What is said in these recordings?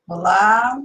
Olá,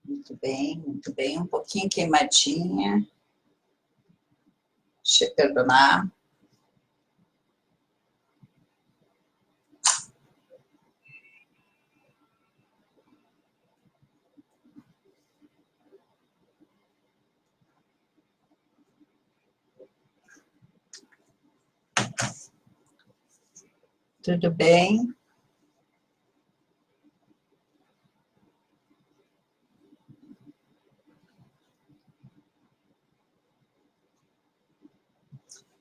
muito bem, um pouquinho queimadinha, deixa eu perdonar. Tudo bem?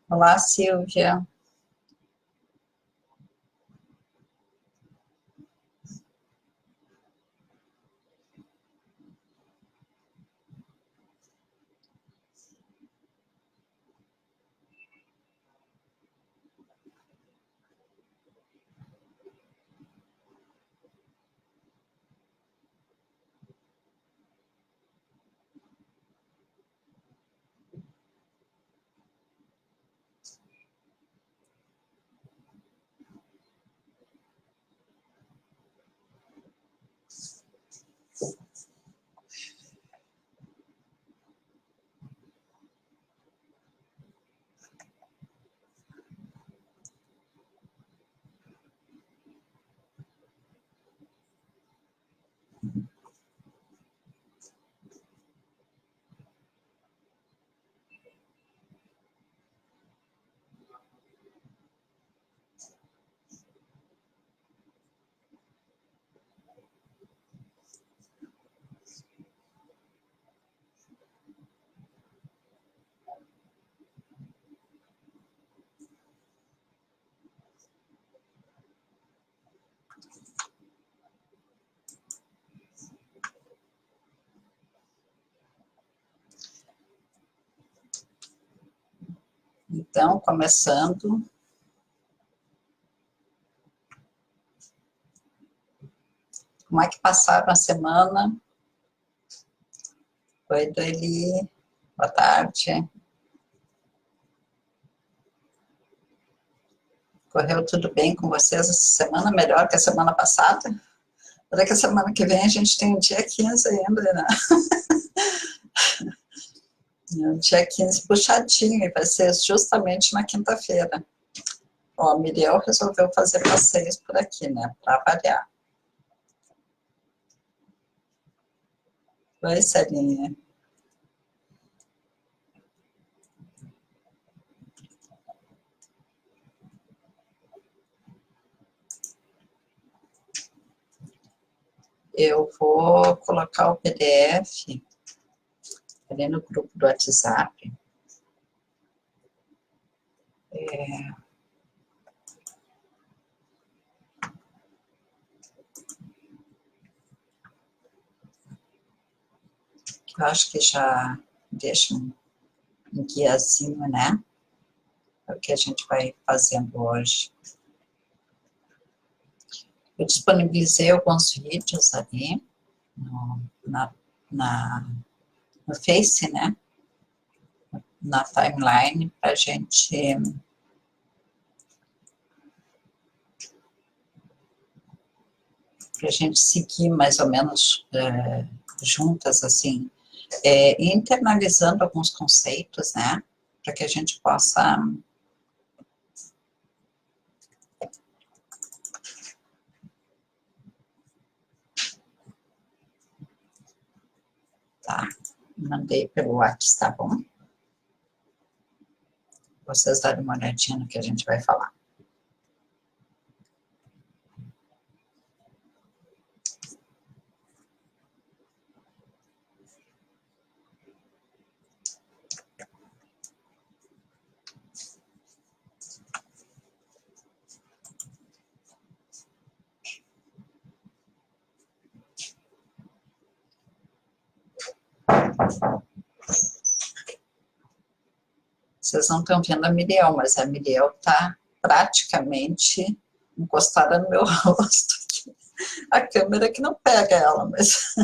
Olá, Silvia. Então, começando. Como é que passaram a semana? Oi, Doeli. Boa tarde. Correu tudo bem com vocês essa semana? Melhor que a semana passada? Será que a semana que vem a gente tem o dia 15 ainda, né? O dia 15 puxadinho, e vai ser justamente na quinta-feira. Ó, a Miriel resolveu fazer passeios por aqui, né? Para variar. Oi, Celinha. Eu vou colocar o PDF ali no grupo do WhatsApp. Eu acho que já deixa um guiazinho, né? É o que a gente vai fazendo hoje. Eu disponibilizei alguns vídeos ali no Face, né? Na timeline, para a gente seguir mais ou menos juntas, assim, internalizando alguns conceitos, né? Para que a gente possa Mandei pelo WhatsApp, tá bom? Vocês darem uma olhadinha no que a gente vai falar. Vocês não estão vendo a Miriel, mas a Miriel está praticamente encostada no meu rosto aqui. A câmera que não pega ela, mas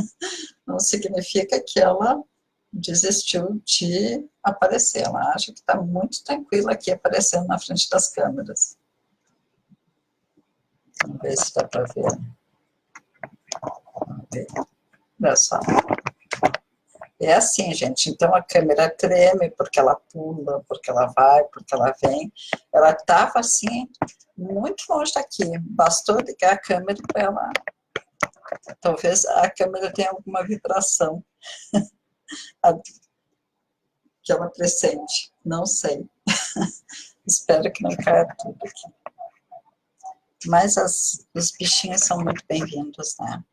não significa que ela desistiu de aparecer. Ela acha que está muito tranquila aqui aparecendo na frente das câmeras. Vamos ver se dá para ver. Vamos ver. Olha só. É assim, gente, então a câmera treme porque ela pula, porque ela vai, porque ela vem. Ela estava assim, muito longe daqui. Bastou ligar a câmera para ela. Talvez a câmera tenha alguma vibração que ela pressente. Não sei. Espero que não caia tudo aqui. Mas os bichinhos são muito bem-vindos, né?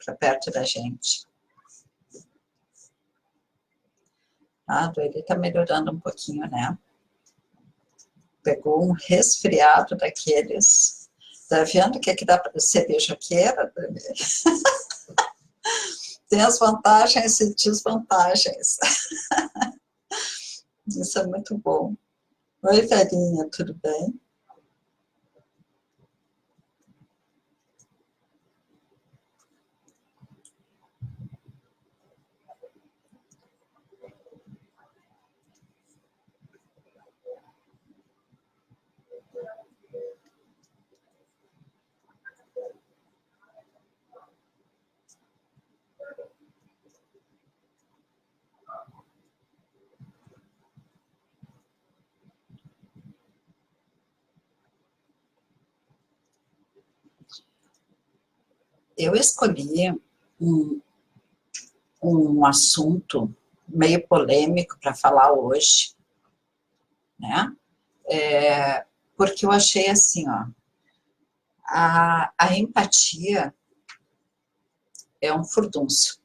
Para perto da gente. Ah, do Eli tá melhorando um pouquinho, né? Pegou um resfriado daqueles. Tá vendo que dá para ser beijoqueira? Tem as vantagens e desvantagens. Isso é muito bom. Oi, velhinha, tudo bem? Eu escolhi um, um assunto meio polêmico para falar hoje, né? Porque eu achei assim, ó, a empatia é um furdúncio.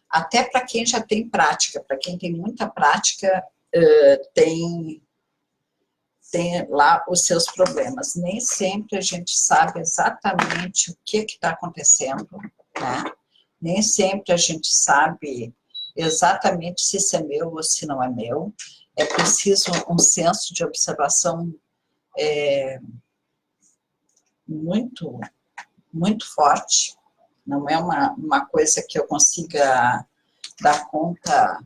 Até para quem já tem prática, para quem tem muita prática, tem lá os seus problemas. Nem sempre a gente sabe exatamente o que está acontecendo, né? Nem sempre a gente sabe exatamente se isso é meu ou se não é meu. É preciso um senso de observação muito, muito forte. Não é uma coisa que eu consiga dar conta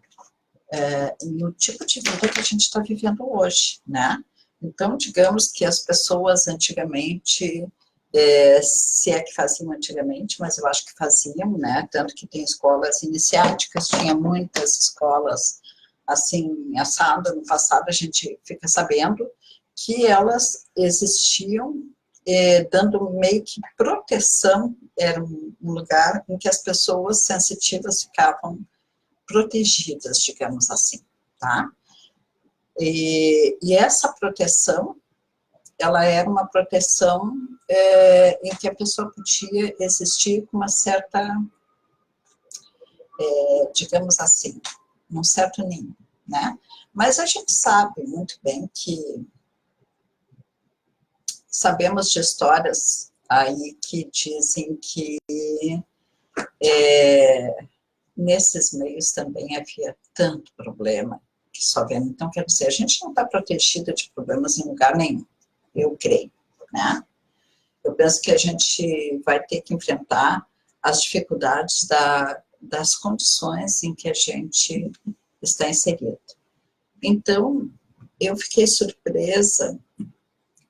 no tipo de vida que a gente está vivendo hoje, né? Então, digamos que as pessoas antigamente, se é que faziam antigamente, mas eu acho que faziam, né? Tanto que tem escolas iniciáticas, tinha muitas escolas assim, assada, no passado a gente fica sabendo que elas existiam dando meio que proteção, era um lugar em que as pessoas sensitivas ficavam protegidas, digamos assim, tá? E essa proteção, ela era uma proteção em que a pessoa podia existir com uma certa, digamos assim, um certo ninho, né? Mas a gente sabe muito bem que sabemos de histórias aí que dizem que nesses meios também havia tanto problema que só vendo. Então, quer dizer, a gente não está protegida de problemas em lugar nenhum, eu creio, né? Eu penso que a gente vai ter que enfrentar as dificuldades das condições em que a gente está inserido. Então, eu fiquei surpresa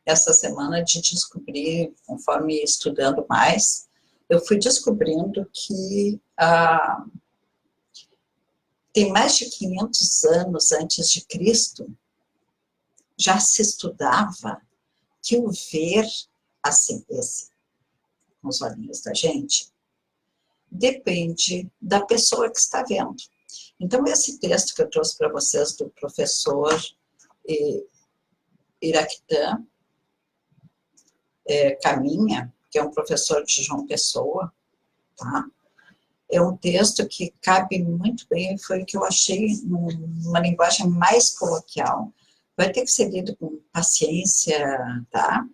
essa semana de descobrir, conforme estudando mais, eu fui descobrindo que tem mais de 500 anos antes de Cristo, já se estudava que o ver, assim, esse, com os olhinhos da gente, depende da pessoa que está vendo. Então, esse texto que eu trouxe para vocês do professor Iraquitã Caminha, que é um professor de João Pessoa, tá? É um texto que cabe muito bem, foi o que eu achei numa linguagem mais coloquial. Vai ter que ser lido com paciência, tá?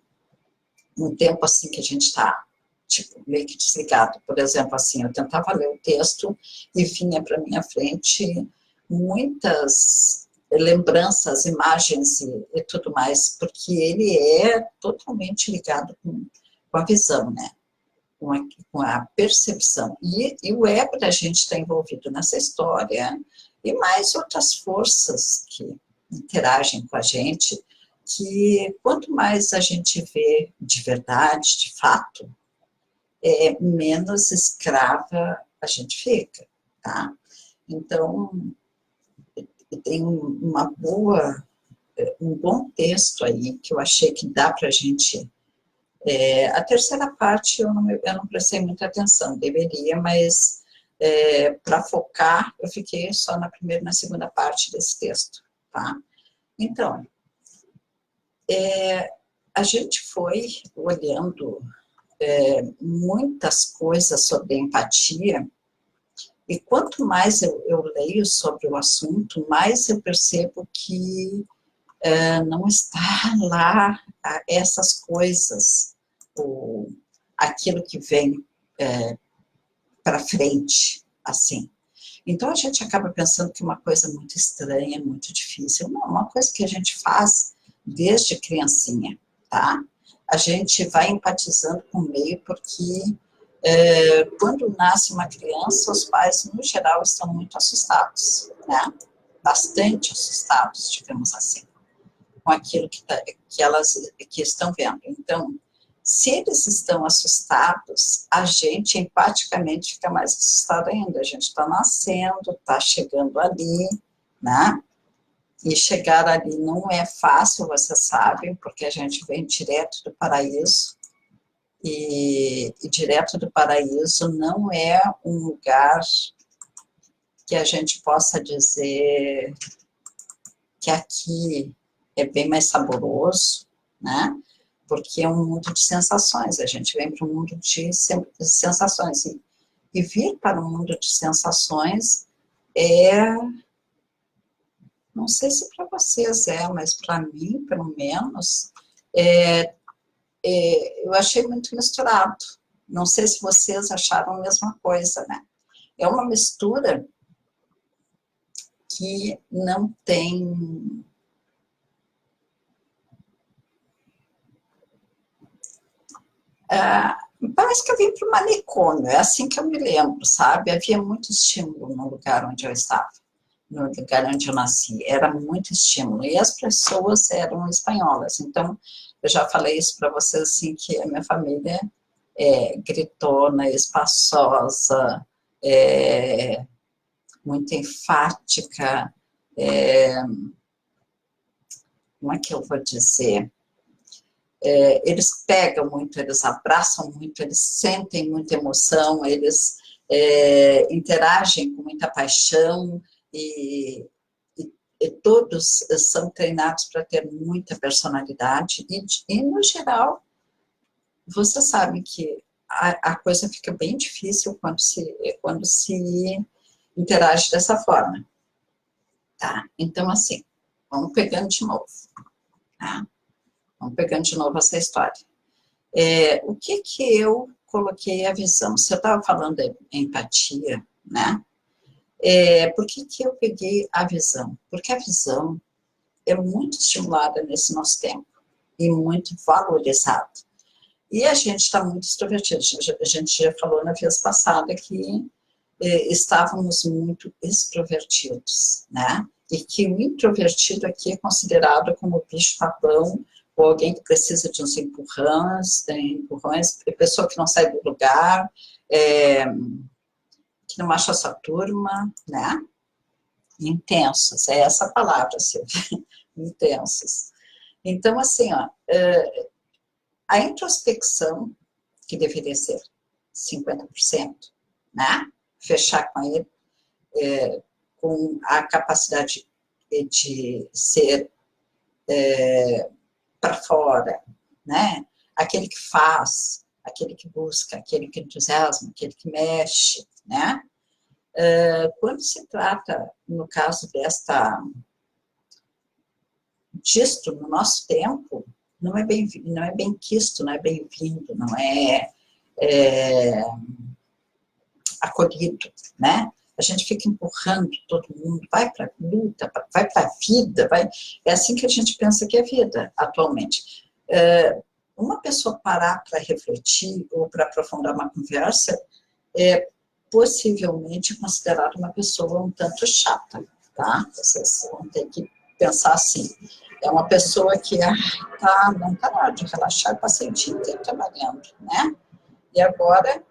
Um tempo assim que a gente está, tipo, meio que desligado. Por exemplo, assim, eu tentava ler o texto e vinha para minha frente muitas lembranças, imagens e tudo mais, porque ele é totalmente ligado com a visão, né? Com a percepção. E o Weber, a gente está envolvido nessa história, e mais outras forças que interagem com a gente, que quanto mais a gente vê de verdade, de fato, menos escrava a gente fica, tá? Então, tem um bom texto aí, que eu achei que dá para a gente... a terceira parte eu não prestei muita atenção, deveria, mas para focar, eu fiquei só na primeira e na segunda parte desse texto, tá? Então, a gente foi olhando muitas coisas sobre empatia, e quanto mais eu leio sobre o assunto, mais eu percebo que não está lá essas coisas, aquilo que vem para frente, assim. Então, a gente acaba pensando que é uma coisa muito estranha, muito difícil. Não, é uma coisa que a gente faz desde criancinha, tá? A gente vai empatizando com o meio, porque quando nasce uma criança, os pais, no geral, estão muito assustados, né? Bastante assustados, digamos assim, com aquilo que estão vendo. Então, se eles estão assustados, a gente empaticamente fica mais assustado ainda. A gente está nascendo, está chegando ali, né? E chegar ali não é fácil, vocês sabem, porque a gente vem direto do paraíso, e direto do paraíso não é um lugar que a gente possa dizer que aqui é bem mais saboroso, né? Porque é um mundo de sensações, a gente vem para um mundo de sensações, e vir para um mundo de sensações não sei se para vocês mas para mim, pelo menos, eu achei muito misturado. Não sei se vocês acharam a mesma coisa, né? É uma mistura que não tem... parece que eu vim para o manicômio, é assim que eu me lembro, sabe? Havia muito estímulo no lugar onde eu estava, no lugar onde eu nasci, era muito estímulo, e as pessoas eram espanholas. Então, eu já falei isso para vocês, assim, que a minha família gritona, espaçosa, muito enfática, como é que eu vou dizer? Eles pegam muito, eles abraçam muito, eles sentem muita emoção, eles interagem com muita paixão, e todos são treinados para ter muita personalidade, e no geral, você sabe que a coisa fica bem difícil quando se interage dessa forma, tá? Então, assim, vamos pegando de novo, tá? Vamos pegando de novo essa história. O que eu coloquei a visão? Se eu estava falando de empatia, né? Por que eu peguei a visão? Porque a visão é muito estimulada nesse nosso tempo e muito valorizada. E a gente está muito extrovertido. A gente já falou na vez passada que estávamos muito extrovertidos, né? E que o introvertido aqui é considerado como bicho-papão, ou alguém que precisa de uns empurrões, pessoa que não sai do lugar, que não acha sua turma, né? Intensos, é essa a palavra, Silvia, intensos. Então, assim, ó, a introspecção, que deveria ser 50%, né? Fechar com ele, com a capacidade de ser para fora, né? Aquele que faz, aquele que busca, aquele que entusiasma, aquele que mexe, né? Quando se trata, no caso disto no nosso tempo, não é bem quisto, não é bem-vindo, não é acolhido, né? A gente fica empurrando todo mundo, vai para a luta, vai para a vida, vai. É assim que a gente pensa que é vida atualmente. Uma pessoa parar para refletir ou para aprofundar uma conversa é possivelmente considerada uma pessoa um tanto chata, tá? Vocês vão ter que pensar assim. É uma pessoa que não tá na hora de relaxar, passei o dia inteiro trabalhando, né? E agora,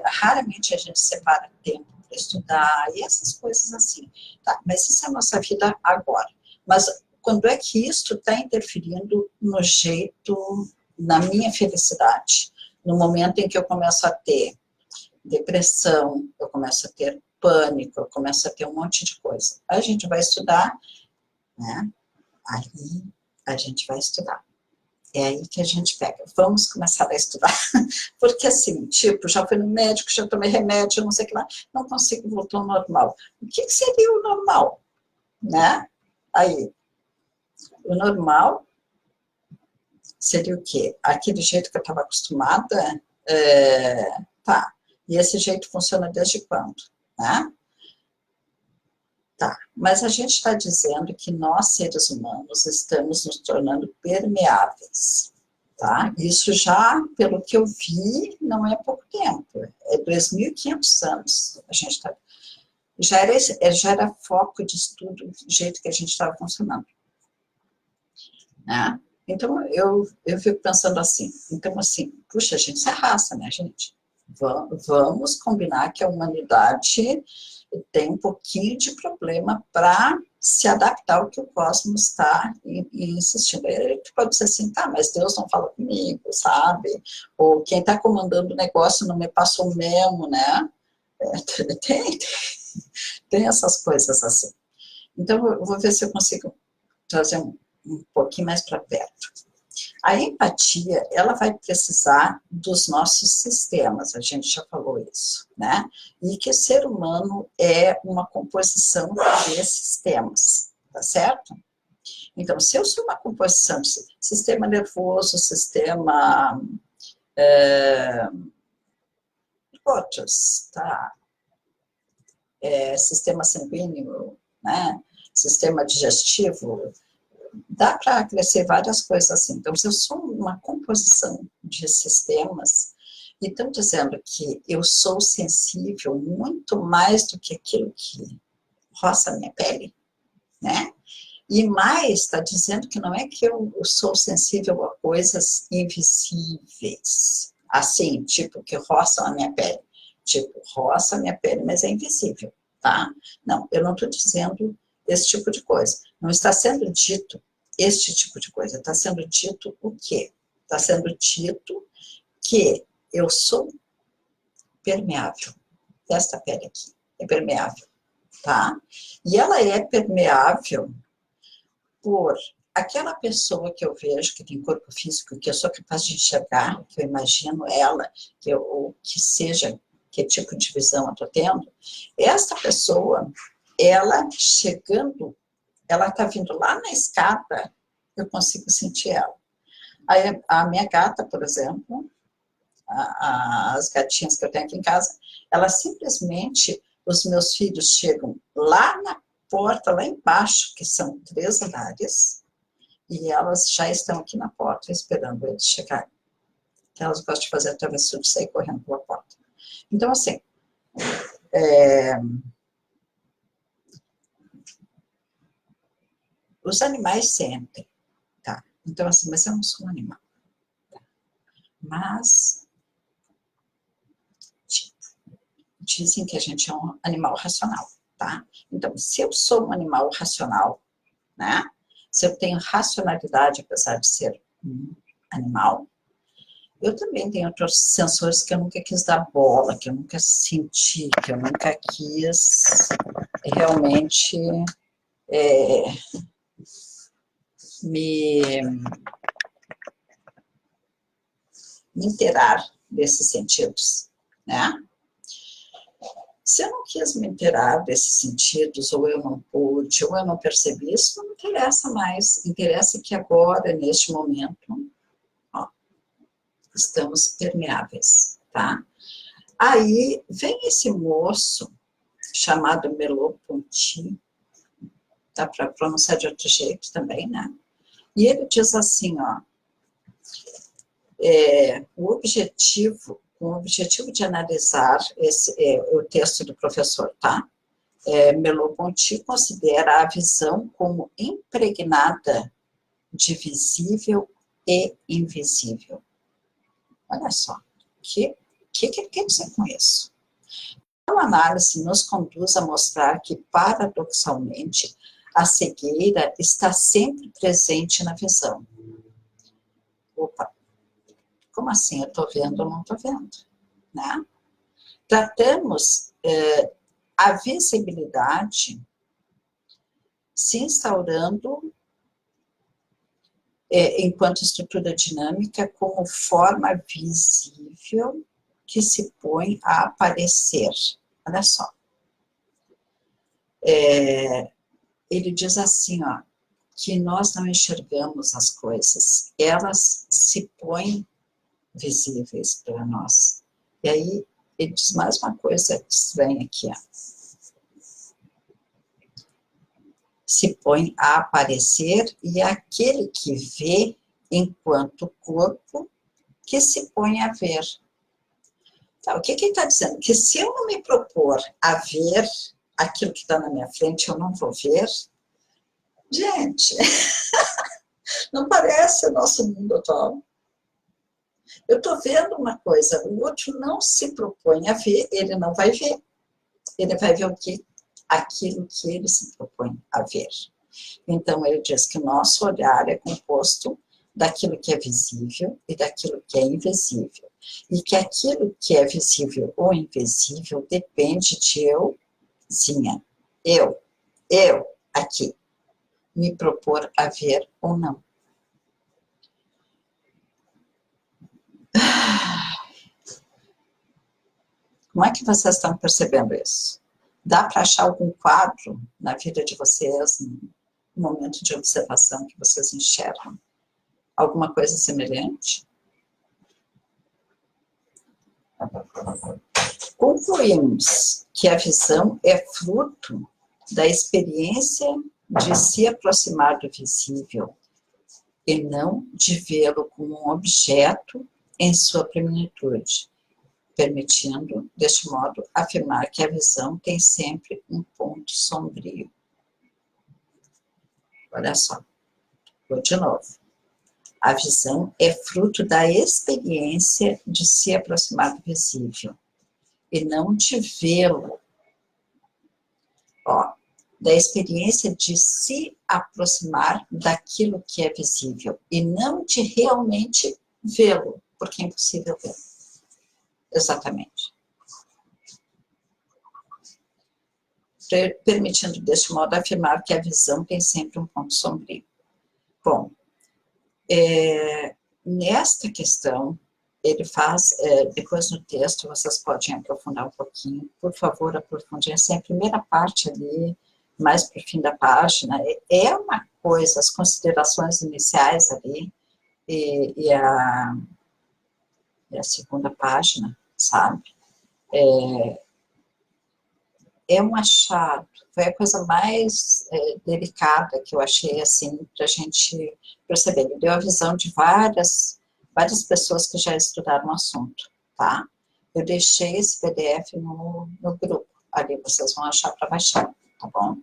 raramente a gente separa tempo para estudar e essas coisas assim. Tá, mas isso é a nossa vida agora. Mas quando é que isso está interferindo no jeito, na minha felicidade? No momento em que eu começo a ter depressão, eu começo a ter pânico, eu começo a ter um monte de coisa. A gente vai estudar, né? Aí a gente vai estudar. É aí que a gente pega. Vamos começar a estudar. Porque assim, tipo, já fui no médico, já tomei remédio, não sei o que lá, não consigo voltar ao normal. O que seria o normal? Né? Aí, o normal seria o quê? Aquele jeito que eu estava acostumada, tá. E esse jeito funciona desde quando? Né? Tá, mas a gente está dizendo que nós, seres humanos, estamos nos tornando permeáveis, tá? Isso já, pelo que eu vi, não é pouco tempo, é 2.500 anos. A gente tá, já era foco de estudo do jeito que a gente estava funcionando, né? Então, eu fico pensando assim, então assim, puxa, a gente se arrasta, né, gente? Vamos combinar que a humanidade tem um pouquinho de problema para se adaptar ao que o cosmos está insistindo. Ele pode dizer assim, tá, mas Deus não fala comigo, sabe? Ou quem está comandando o negócio não me passou o memo, né? Tem essas coisas assim. Então, eu vou ver se eu consigo trazer um pouquinho mais para perto. A empatia, ela vai precisar dos nossos sistemas, a gente já falou isso, né? E que o ser humano é uma composição de sistemas, tá certo? Então, se eu sou uma composição de sistema nervoso, sistema outros, tá? Sistema sanguíneo, né? Sistema digestivo, dá para crescer várias coisas assim. Então, se eu sou uma composição de sistemas, e estão dizendo que eu sou sensível muito mais do que aquilo que roça a minha pele, né? E mais, está dizendo que não é que eu sou sensível a coisas invisíveis, assim, tipo, que roçam a minha pele. Tipo, roça a minha pele, mas é invisível, tá? Não, eu não estou dizendo esse tipo de coisa. Não está sendo dito este tipo de coisa. Está sendo dito o quê? Está sendo dito que eu sou permeável. Esta pele aqui é permeável, tá? E ela é permeável por aquela pessoa que eu vejo que tem corpo físico, que eu sou capaz de enxergar, que eu imagino ela, ou que seja, que tipo de visão eu estou tendo, essa pessoa, ela chegando, ela está vindo lá na escada, eu consigo sentir ela. Aí, a minha gata, por exemplo, as gatinhas que eu tenho aqui em casa, elas simplesmente, os meus filhos chegam lá na porta, lá embaixo, que são 3 andares, e elas já estão aqui na porta esperando eles chegarem. Então, elas gostam de fazer a travessura de sair correndo pela porta. Então, assim, os animais sentem, tá? Então, assim, mas eu não sou um animal. Tá? Mas, dizem que a gente é um animal racional, tá? Então, se eu sou um animal racional, né? Se eu tenho racionalidade, apesar de ser um animal, Eu também tenho outros sensores que eu nunca quis dar bola, que eu nunca senti, que eu nunca quis realmente me inteirar desses sentidos, né? Se eu não quis me inteirar desses sentidos, ou eu não pude, ou eu não percebi, isso não interessa mais. Interessa que agora, neste momento, ó, estamos permeáveis, tá? Aí vem esse moço chamado Merleau-Ponty, dá para pronunciar de outro jeito também, né? E ele diz assim, ó, com o objetivo de analisar o texto do professor, tá? Merleau-Ponty considera a visão como impregnada de visível e invisível. Olha só, o que ele quer dizer com isso? A análise nos conduz a mostrar que, paradoxalmente, a cegueira está sempre presente na visão. Opa, como assim? Eu estou vendo ou não estou vendo? Né? Tratamos a visibilidade se instaurando enquanto estrutura dinâmica como forma visível que se põe a aparecer. Olha só. Ele diz assim, ó, que nós não enxergamos as coisas, elas se põem visíveis para nós. E aí, ele diz mais uma coisa estranha aqui, ó. Se põe a aparecer e aquele que vê enquanto corpo que se põe a ver. Tá, o que ele está dizendo? Que se eu não me propor a ver aquilo que está na minha frente, eu não vou ver. Gente, não parece o nosso mundo atual. Eu estou vendo uma coisa, o outro não se propõe a ver, ele não vai ver. Ele vai ver o quê? Aquilo que ele se propõe a ver. Então, ele diz que o nosso olhar é composto daquilo que é visível e daquilo que é invisível. E que aquilo que é visível ou invisível depende de euzinha. Eu, aqui, me propor a ver ou não. Como é que vocês estão percebendo isso? Dá para achar algum quadro na vida de vocês, no momento de observação que vocês enxergam? Alguma coisa semelhante? Concluímos que a visão é fruto da experiência de se aproximar do visível e não de vê-lo como um objeto em sua plenitude, permitindo, deste modo, afirmar que a visão tem sempre um ponto sombrio. Olha só, vou de novo. A visão é fruto da experiência de se aproximar do visível e não de vê-lo. Ó, da experiência de se aproximar daquilo que é visível e não de realmente vê-lo, porque é impossível vê-lo. Exatamente. Permitindo, deste modo, afirmar que a visão tem sempre um ponto sombrio. Bom, nesta questão, ele faz, depois no texto, vocês podem aprofundar um pouquinho, por favor, aprofundem, assim, a primeira parte ali, mais para o fim da página, é uma coisa, as considerações iniciais ali, e a segunda página, sabe? É um achado, foi a coisa mais delicada que eu achei, assim, para a gente perceber. Ele deu a visão de várias pessoas que já estudaram o assunto, tá? Eu deixei esse PDF no grupo, ali vocês vão achar para baixar, tá bom?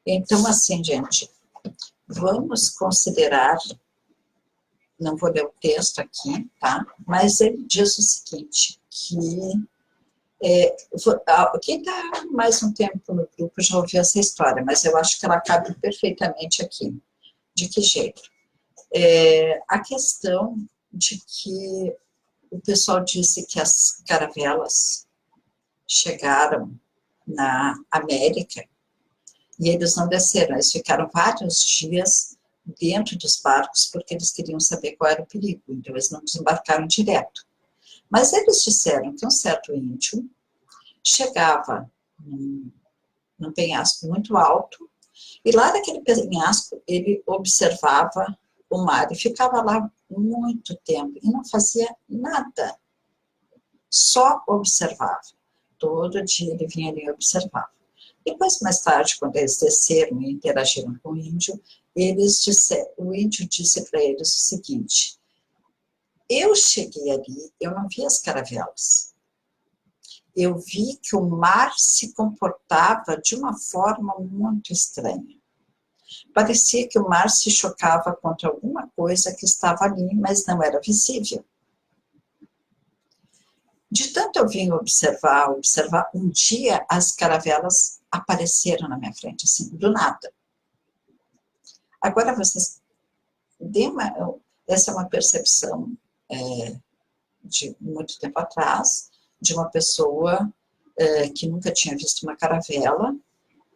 Então, assim, gente, vamos considerar, não vou ler o texto aqui, tá? Mas ele diz o seguinte, que quem está mais um tempo no grupo já ouviu essa história, mas eu acho que ela cabe perfeitamente aqui. De que jeito? A questão de que o pessoal disse que as caravelas chegaram na América e eles não desceram, eles ficaram vários dias dentro dos barcos porque eles queriam saber qual era o perigo, então eles não desembarcaram direto. Mas eles disseram que um certo índio chegava num penhasco muito alto e lá naquele penhasco ele observava o mar e ficava lá muito tempo e não fazia nada, só observava. Todo dia ele vinha ali e observava. Depois, mais tarde, quando eles desceram e interagiram com o índio, o índio disse para eles o seguinte: eu cheguei ali, eu não vi as caravelas. Eu vi que o mar se comportava de uma forma muito estranha. Parecia que o mar se chocava contra alguma coisa que estava ali, mas não era visível. De tanto eu vim observar, um dia as caravelas apareceram na minha frente, assim, do nada. Agora vocês, essa é uma percepção de muito tempo atrás, de uma pessoa que nunca tinha visto uma caravela,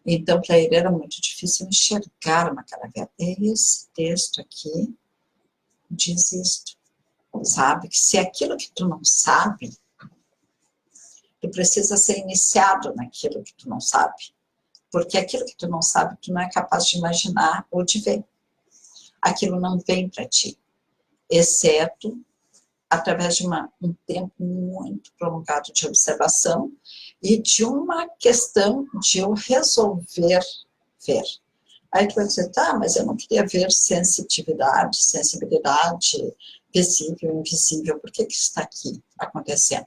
então para ele era muito difícil enxergar uma caravela. Esse texto aqui diz isto, sabe? Que se é aquilo que tu não sabe, tu precisa ser iniciado naquilo que tu não sabe. Porque aquilo que tu não sabe, tu não é capaz de imaginar ou de ver. Aquilo não vem para ti. Exceto através de um tempo muito prolongado de observação e de uma questão de eu resolver ver. Aí tu vai dizer, tá, mas eu não queria ver sensibilidade, visível, invisível, por que isso está aqui acontecendo?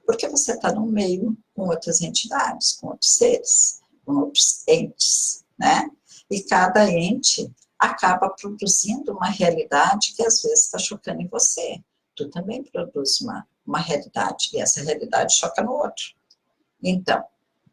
Porque você está no meio com outras entidades, com outros seres, com outros entes, né? E cada ente acaba produzindo uma realidade que às vezes está chocando em você. Tu também produz uma realidade, e essa realidade choca no outro. Então,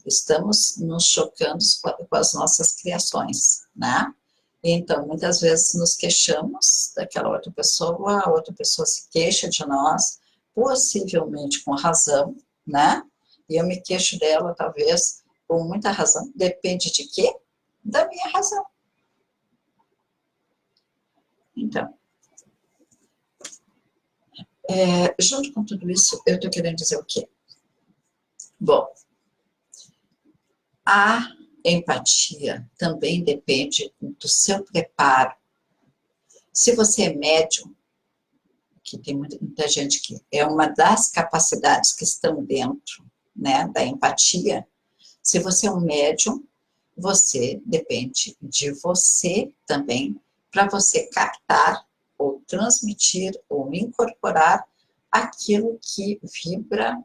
estamos nos chocando com as nossas criações, né? Então, muitas vezes nos queixamos daquela outra pessoa, a outra pessoa se queixa de nós, possivelmente com razão, né? E eu me queixo dela, talvez, com muita razão. Depende de quê? Da minha razão. Então, junto com tudo isso, eu estou querendo dizer o quê? Bom, a empatia também depende do seu preparo. Se você é médium, que tem muita gente que é uma das capacidades que estão dentro, né, da empatia, se você é um médium, você depende de você também para você captar ou transmitir ou incorporar aquilo que vibra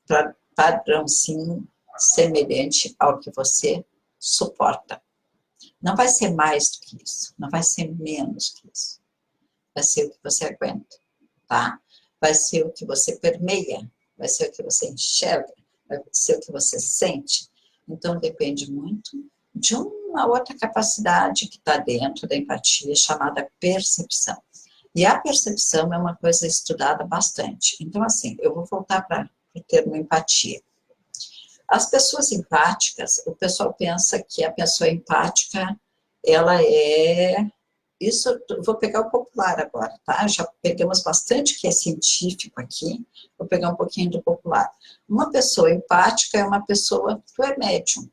para padrãozinho semelhante ao que você suporta. Não vai ser mais do que isso, não vai ser menos que isso. Vai ser o que você aguenta, tá? Vai ser o que você permeia, vai ser o que você enxerga, vai ser o que você sente. Então, depende muito de uma outra capacidade que está dentro da empatia, chamada percepção. E a percepção é uma coisa estudada bastante. Então, assim, eu vou voltar para o termo empatia. As pessoas empáticas, o pessoal pensa que a pessoa empática, ela é... Isso, eu vou pegar o popular agora, tá? Já pegamos bastante que é científico aqui, vou pegar um pouquinho do popular. Uma pessoa empática é uma pessoa, tu é médium,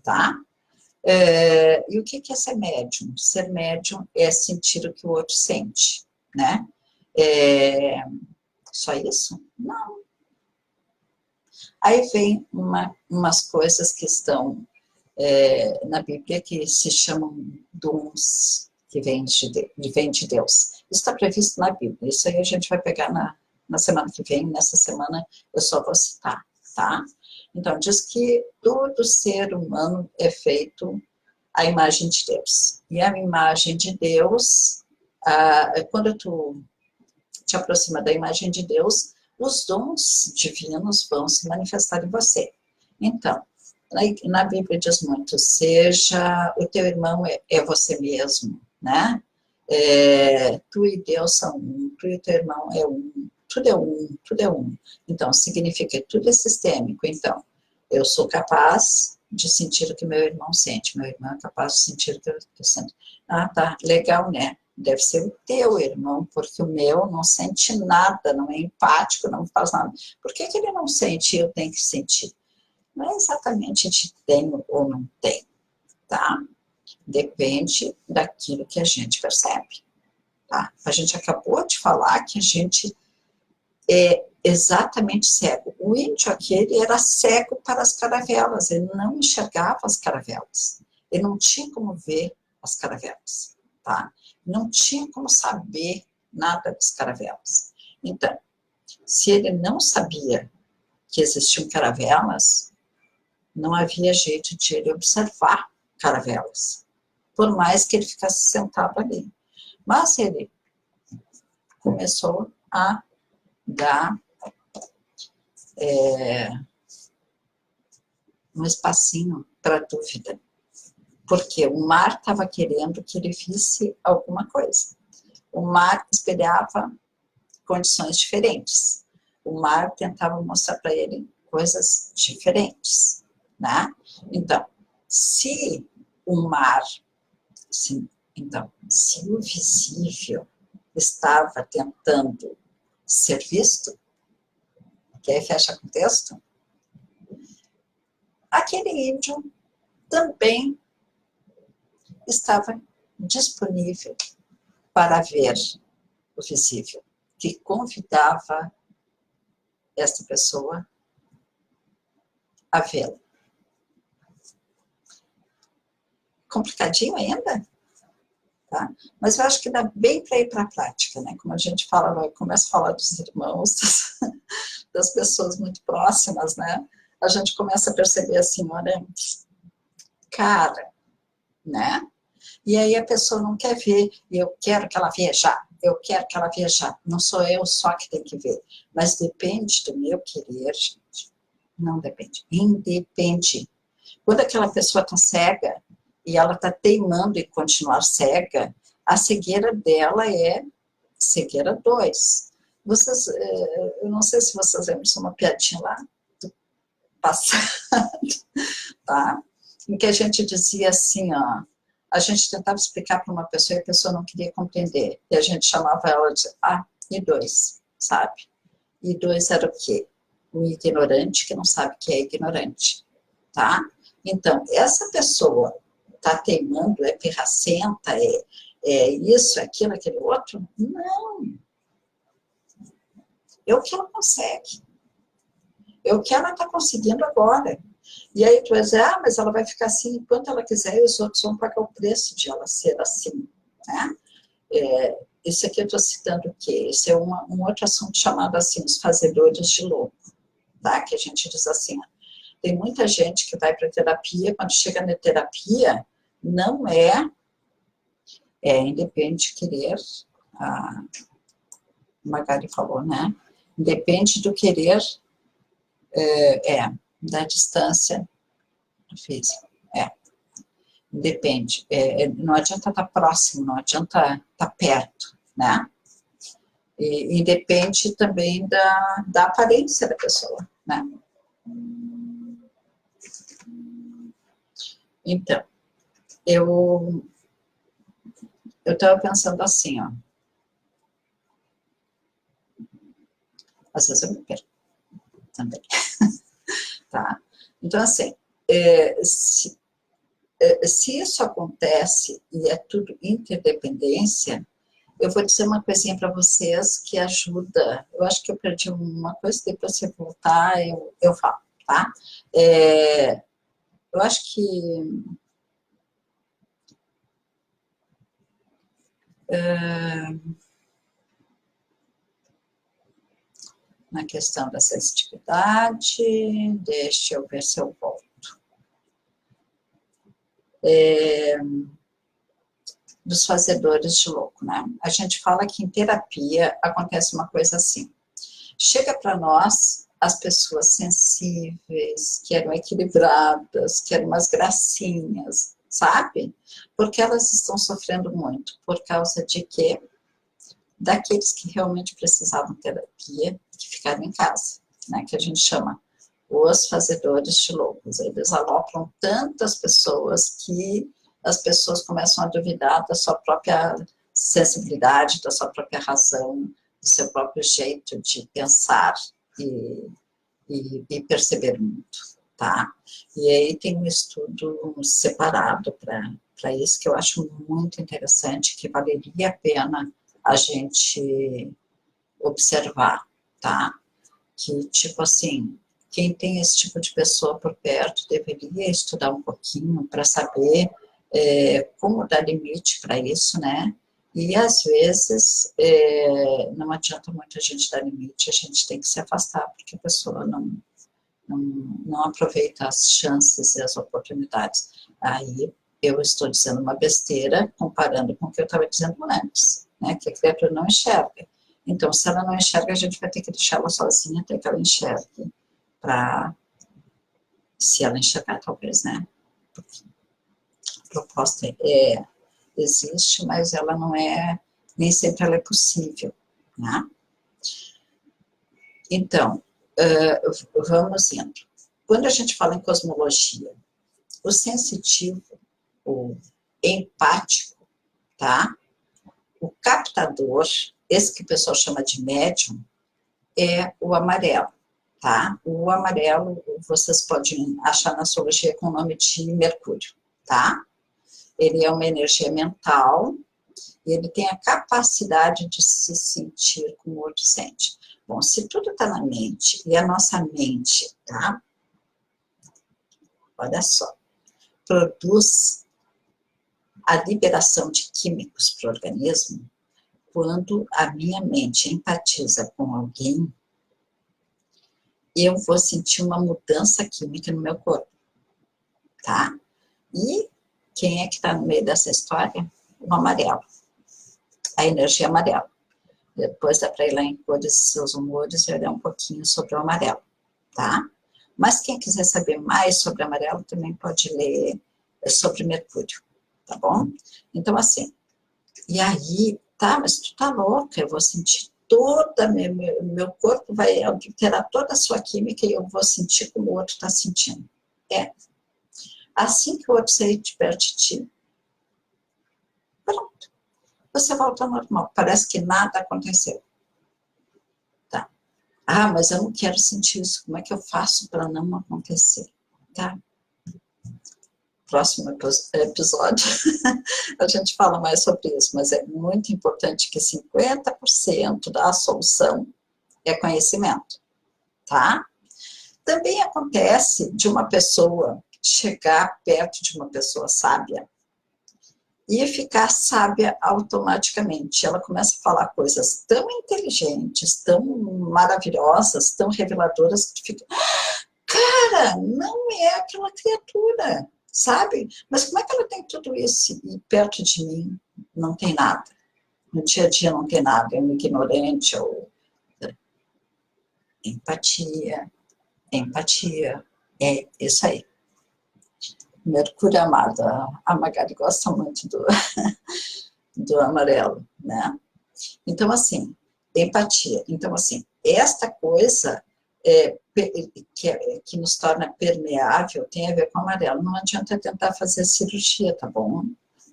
tá? E o que é ser médium? Ser médium é sentir o que o outro sente, né? Só isso? Não. Aí vem umas coisas que estão na Bíblia que se chamam dons que vem de Deus. Isso está previsto na Bíblia. Isso aí a gente vai pegar na semana que vem. Nessa semana eu só vou citar, tá? Então, diz que todo ser humano é feito à imagem de Deus. E a imagem de Deus, quando tu te aproxima da imagem de Deus, os dons divinos vão se manifestar em você. Então, na Bíblia diz muito, seja o teu irmão é você mesmo, né? Tu e Deus são um, tu e teu irmão é um, tudo é um, tudo é um. Então, significa que tudo é sistêmico. Então, eu sou capaz de sentir o que meu irmão sente, meu irmão é capaz de sentir o que eu sinto. Ah, tá, legal, né? Deve ser o teu irmão, porque o meu não sente nada, não é empático, não faz nada. Por que ele não sente e eu tenho que sentir? Não é exatamente a gente tem ou não tem, tá? Depende daquilo que a gente percebe, tá? A gente acabou de falar que a gente é exatamente cego. O índio aquele era cego para as caravelas, ele não enxergava as caravelas, ele não tinha como ver as caravelas, tá? Não tinha como saber nada das caravelas. Então, se ele não sabia que existiam caravelas, não havia jeito de ele observar caravelas, por mais que ele ficasse sentado ali. Mas ele começou a dar um espacinho para dúvida, porque o mar estava querendo que ele visse alguma coisa. O mar espelhava condições diferentes. O mar tentava mostrar para ele coisas diferentes, né? Então, se o mar, se o visível estava tentando ser visto, que aí fecha com o texto, aquele índio também estava disponível para ver o visível, que convidava esta pessoa a vê-lo. Complicadinho ainda? Tá? Mas eu acho que dá bem para ir para a prática, né? Como a gente fala, começa a falar dos irmãos, das pessoas muito próximas, né? A gente começa a perceber assim, olha, cara, né? E aí a pessoa não quer ver, e eu quero que ela veja, eu quero que ela veja. Não sou eu só que tem que ver, mas depende do meu querer, gente. Não depende, independe. Quando aquela pessoa está cega, e ela está teimando em continuar cega, a cegueira dela é cegueira 2. Vocês, eu não sei se vocês lembram de uma piadinha lá do passado, tá? Em que a gente dizia assim, ó, a gente tentava explicar para uma pessoa e a pessoa não queria compreender. E a gente chamava ela de I2, sabe? I2 era o quê? Um ignorante que não sabe que é ignorante, tá? Então, essa pessoa está teimando, é pirracenta, é isso, é aquilo, aquele outro? Não. É o que ela consegue. É o que ela está conseguindo agora. E aí tu vai dizer, mas ela vai ficar assim enquanto ela quiser e os outros vão pagar o preço de ela ser assim, né? Isso aqui eu estou citando o quê? Esse é um outro assunto chamado assim, os fazedores de louco, tá? Que a gente diz assim, tem muita gente que vai para terapia, quando chega na terapia, não independe de querer, a Magali falou, né? Depende do querer, da distância física, depende. Não adianta estar próximo, não adianta estar perto, né? E depende também da aparência da pessoa, né? Então, eu estava pensando assim, ó. Às vezes eu me perco também, tá? Então, assim, se isso acontece e é tudo interdependência, eu vou dizer uma coisinha para vocês que ajuda. Eu acho que eu perdi uma coisa, depois se eu voltar, eu falo, tá? Eu acho que na questão da sensitividade, deixa eu ver se eu volto. Dos fazedores de louco, né? A gente fala que em terapia acontece uma coisa assim. Chega para nós as pessoas sensíveis, que eram equilibradas, que eram umas gracinhas, sabe? Porque elas estão sofrendo muito, por causa de quê? Daqueles que realmente precisavam de terapia, que ficaram em casa, né? Que a gente chama os fazedores de loucos. Eles alopram tantas pessoas que as pessoas começam a duvidar da sua própria sensibilidade, da sua própria razão, do seu próprio jeito de pensar e perceber o mundo, tá? E aí tem um estudo separado para isso, que eu acho muito interessante, que valeria a pena a gente observar, tá? Que, tipo assim, quem tem esse tipo de pessoa por perto deveria estudar um pouquinho para saber como dar limite para isso, né? E, às vezes, não adianta muito a gente dar limite, a gente tem que se afastar, porque a pessoa não aproveita as chances e as oportunidades. Aí, eu estou dizendo uma besteira, comparando com o que eu estava dizendo antes, né? Que a criatura não enxerga. Então, se ela não enxerga, a gente vai ter que deixar ela sozinha até que ela enxergue, para, se ela enxergar, talvez, né? Porque a proposta existe, mas ela não é, nem sempre ela é possível, né? Então, vamos indo. Quando a gente fala em cosmologia, o sensitivo, o empático, tá? O captador, esse que o pessoal chama de médium, é o amarelo, tá? O amarelo vocês podem achar na astrologia com o nome de Mercúrio, tá? Ele é uma energia mental e ele tem a capacidade de se sentir como o outro sente. Bom, se tudo está na mente e a nossa mente, tá? Olha só, produz a liberação de químicos para o organismo, quando a minha mente empatiza com alguém, eu vou sentir uma mudança química no meu corpo, tá? E quem é que está no meio dessa história? O amarelo, a energia amarela. Depois dá para ir lá em Cores e Seus Humores e olhar um pouquinho sobre o amarelo, tá? Mas quem quiser saber mais sobre o amarelo também pode ler sobre Mercúrio, tá bom? Então, assim, e aí, tá, mas tu tá louca, eu vou sentir meu corpo vai alterar toda a sua química e eu vou sentir como o outro está sentindo. Assim que o outro sair de perto de ti, pronto, você volta ao normal, parece que nada aconteceu. Tá. Ah, mas eu não quero sentir isso, como é que eu faço para não acontecer? Tá? Próximo episódio, a gente fala mais sobre isso, mas é muito importante que 50% da solução é conhecimento, tá? Também acontece de uma pessoa chegar perto de uma pessoa sábia e ficar sábia automaticamente. Ela começa a falar coisas tão inteligentes, tão maravilhosas, tão reveladoras, que tu fica, cara, não é aquela criatura, sabe? Mas como é que ela tem tudo isso e perto de mim não tem nada? No dia a dia não tem nada, é um ignorante, ou empatia, empatia, é isso aí. Mercúrio amado, a Magali gosta muito do amarelo, né? Então, assim, empatia. Então, assim, esta coisa que nos torna permeável tem a ver com o amarelo. Não adianta tentar fazer cirurgia, tá bom?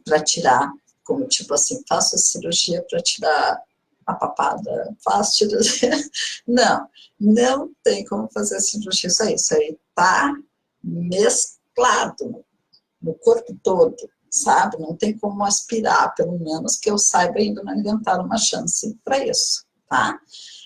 Para tirar, como tipo assim, faço cirurgia para tirar a papada, faço cirurgia. Não tem como fazer cirurgia, isso aí tá mesclado no corpo todo, sabe? Não tem como aspirar, pelo menos que eu saiba, ainda não inventaram uma chance para isso, tá?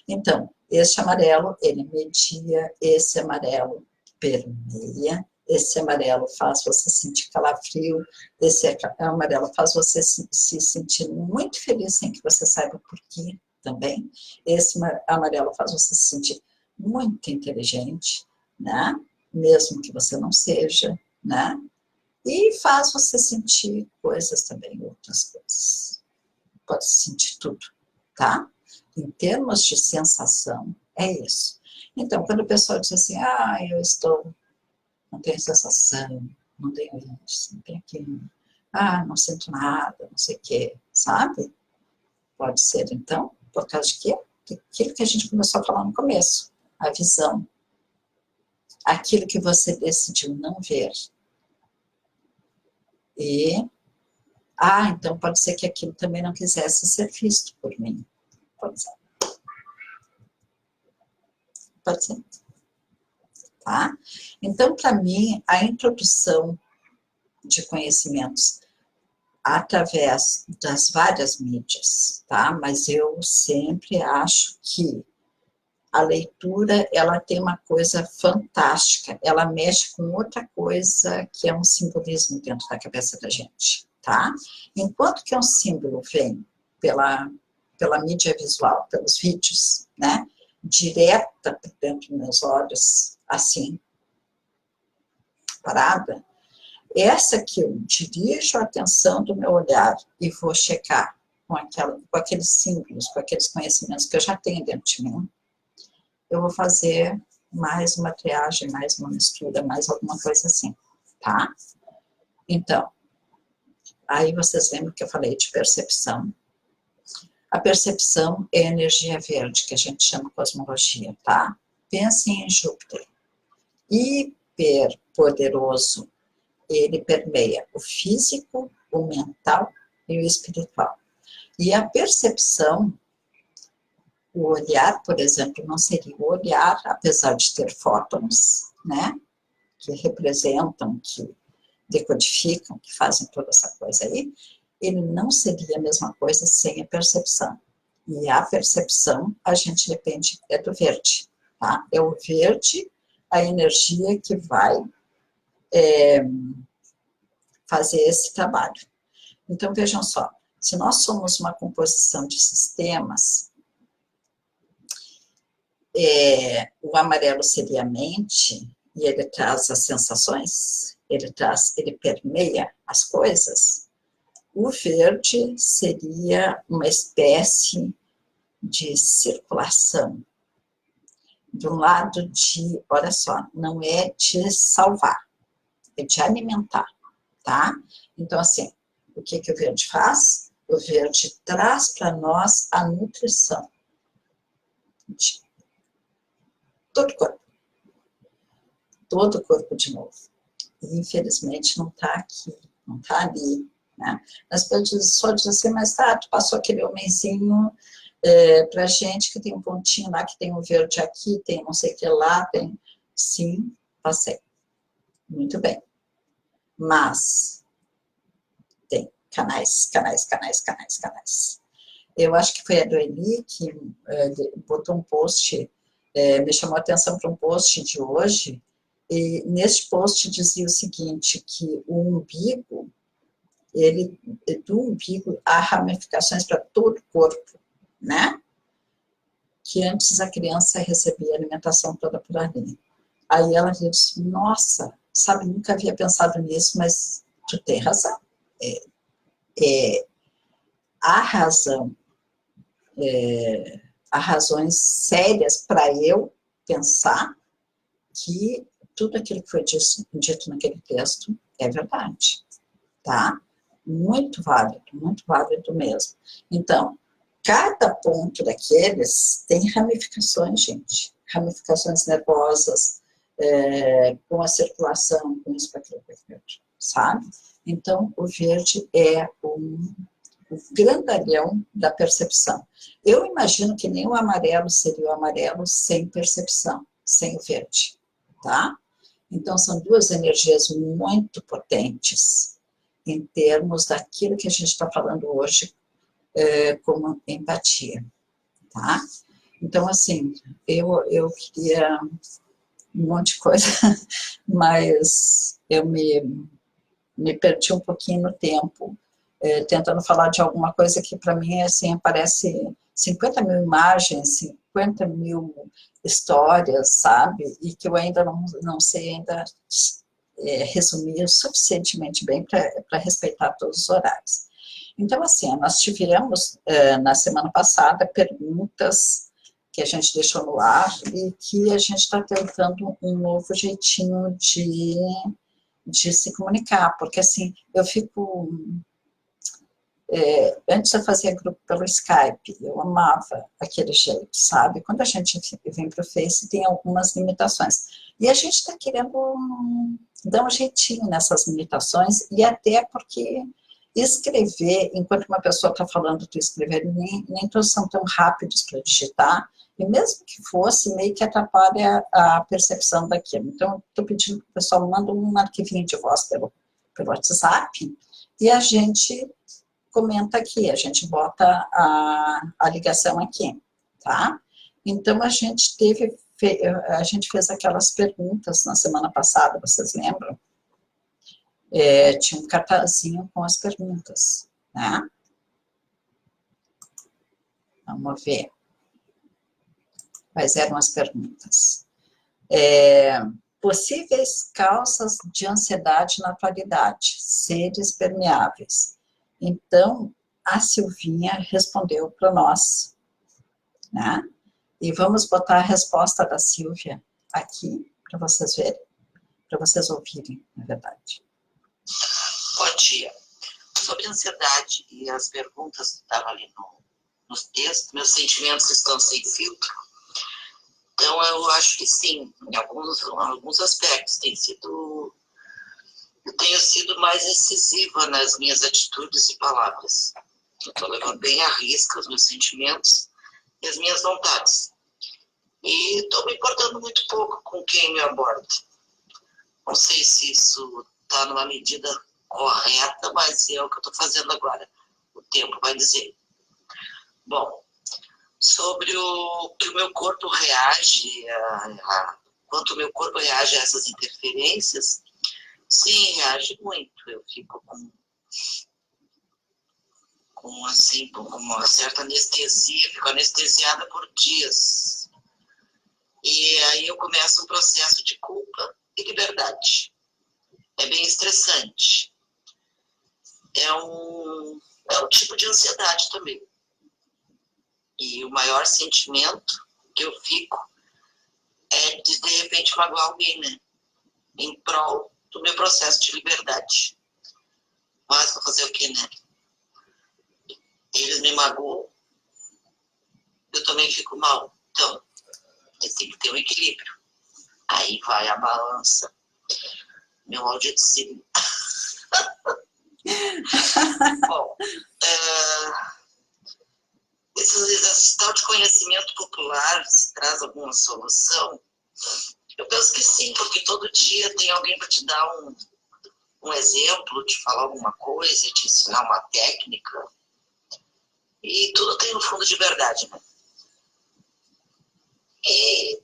Então, este amarelo, ele media, esse amarelo permeia, esse amarelo faz você sentir calafrio, esse amarelo faz você se sentir muito feliz sem que você saiba por quê também. Esse amarelo faz você se sentir muito inteligente, né? Mesmo que você não seja, né? E faz você sentir coisas também, outras coisas. Pode sentir tudo, tá? Em termos de sensação, é isso. Então, quando o pessoal diz assim, eu não tenho sensação, não tenho isso, não tenho aquilo. Ah, não sinto nada, não sei o quê, sabe? Pode ser, então, por causa de quê? Aquilo que a gente começou a falar no começo, a visão. Aquilo que você decidiu não ver. E, então pode ser que aquilo também não quisesse ser visto por mim. Pode ser. Pode ser. Tá? Então, para mim, a introdução de conhecimentos através das várias mídias, tá? Mas eu sempre acho que a leitura, ela tem uma coisa fantástica, ela mexe com outra coisa que é um simbolismo dentro da cabeça da gente, tá? Enquanto que um símbolo vem pela mídia visual, pelos vídeos, né? Direta dentro dos meus olhos, assim, parada, essa que eu dirijo a atenção do meu olhar e vou checar com aqueles símbolos, com aqueles conhecimentos que eu já tenho dentro de mim, eu vou fazer mais uma triagem, mais uma mistura, mais alguma coisa assim, tá? Então, aí vocês lembram que eu falei de percepção. A percepção é a energia verde, que a gente chama cosmologia, tá? Pensem em Júpiter. Hiper poderoso. Ele permeia o físico, o mental e o espiritual. E a percepção, o olhar, por exemplo, não seria o olhar, apesar de ter fótons, né? Que representam, que decodificam, que fazem toda essa coisa aí, ele não seria a mesma coisa sem a percepção. E a percepção, a gente depende, é do verde, tá? É o verde, a energia que vai fazer esse trabalho. Então, vejam só, se nós somos uma composição de sistemas, o amarelo seria a mente, e ele traz as sensações, ele permeia as coisas. O verde seria uma espécie de circulação, de um lado de, olha só, não é de salvar, é de alimentar, tá? Então, assim, o que o verde faz? O verde traz para nós a nutrição de todo o corpo de novo. E, infelizmente, não está aqui, não está ali, né? Mas pode só dizer assim, mas tá, tu passou aquele homenzinho pra gente que tem um pontinho lá, que tem um verde aqui, tem não sei o que lá, tem... Sim, passei. Muito bem. Mas tem canais. Eu acho que foi a Doeli que botou um post, me chamou a atenção para um post de hoje, e neste post dizia o seguinte, que o umbigo, do umbigo há ramificações para todo o corpo, né? Que antes a criança recebia a alimentação toda por ali. Aí ela disse, nossa, sabe, nunca havia pensado nisso, mas tu tem razão. Há razão, há razões sérias para eu pensar que tudo aquilo que foi dito naquele texto é verdade, tá? Muito válido mesmo. Então, cada ponto daqueles tem ramificações, gente. Ramificações nervosas, com a circulação, com isso, com aquilo, sabe? Então, o verde é o grandalhão da percepção. Eu imagino que nem o amarelo seria o amarelo sem percepção, sem o verde, tá? Então, são duas energias muito potentes em termos daquilo que a gente está falando hoje como empatia, tá? Então, assim, eu queria um monte de coisa, mas eu me perdi um pouquinho no tempo, tentando falar de alguma coisa que para mim, assim, aparece 50 mil imagens, 50 mil histórias, sabe? E que eu ainda não sei ainda resumir suficientemente bem para respeitar todos os horários. Então, assim, nós tivemos, na semana passada, perguntas que a gente deixou no ar e que a gente está tentando um novo jeitinho de de se comunicar, porque assim, eu fico... antes eu fazia grupo pelo Skype, eu amava aquele jeito, sabe? Quando a gente vem para o Face, tem algumas limitações. E a gente está querendo dar um jeitinho nessas limitações, e até porque escrever, enquanto uma pessoa está falando, tu escrever, nem todos são tão rápidos para digitar, e mesmo que fosse, meio que atrapalha a percepção daquilo. Então, estou pedindo que o pessoal manda um arquivinho de voz pelo WhatsApp, e a gente comenta aqui, a gente bota a ligação aqui, tá? Então, a gente fez aquelas perguntas na semana passada, vocês lembram? Tinha um cartazinho com as perguntas, né? Vamos ver. Quais eram as perguntas? Possíveis causas de ansiedade na atualidade, seres permeáveis. Então, a Silvinha respondeu para nós, né? E vamos botar a resposta da Silvia aqui, para vocês verem, para vocês ouvirem, na verdade. Bom dia. Sobre ansiedade e as perguntas que estavam ali nos textos, meus sentimentos estão sem filtro. Então, eu acho que sim, em alguns aspectos eu tenho sido mais incisiva nas minhas atitudes e palavras. Eu estou levando bem à risca os meus sentimentos e as minhas vontades. E estou me importando muito pouco com quem me aborda. Não sei se isso está numa medida correta, mas é o que eu estou fazendo agora. O tempo vai dizer. Bom, sobre o que o meu corpo reage, quanto o meu corpo reage a essas interferências, sim, reage muito. Eu fico com uma certa anestesia, fico anestesiada por dias. E aí eu começo um processo de culpa e liberdade. É bem estressante. É um tipo de ansiedade também. E o maior sentimento que eu fico é de repente magoar alguém, né? Em prol do meu processo de liberdade. Mas vou fazer o quê, né? Eles me magoam, eu também fico mal. Então, tem que ter um equilíbrio. Aí vai a balança. Meu audiozinho. Bom, esse tal de conhecimento popular traz alguma solução? Eu penso que sim, porque todo dia tem alguém para te dar um exemplo, te falar alguma coisa, te ensinar uma técnica. E tudo tem um fundo de verdade, né? E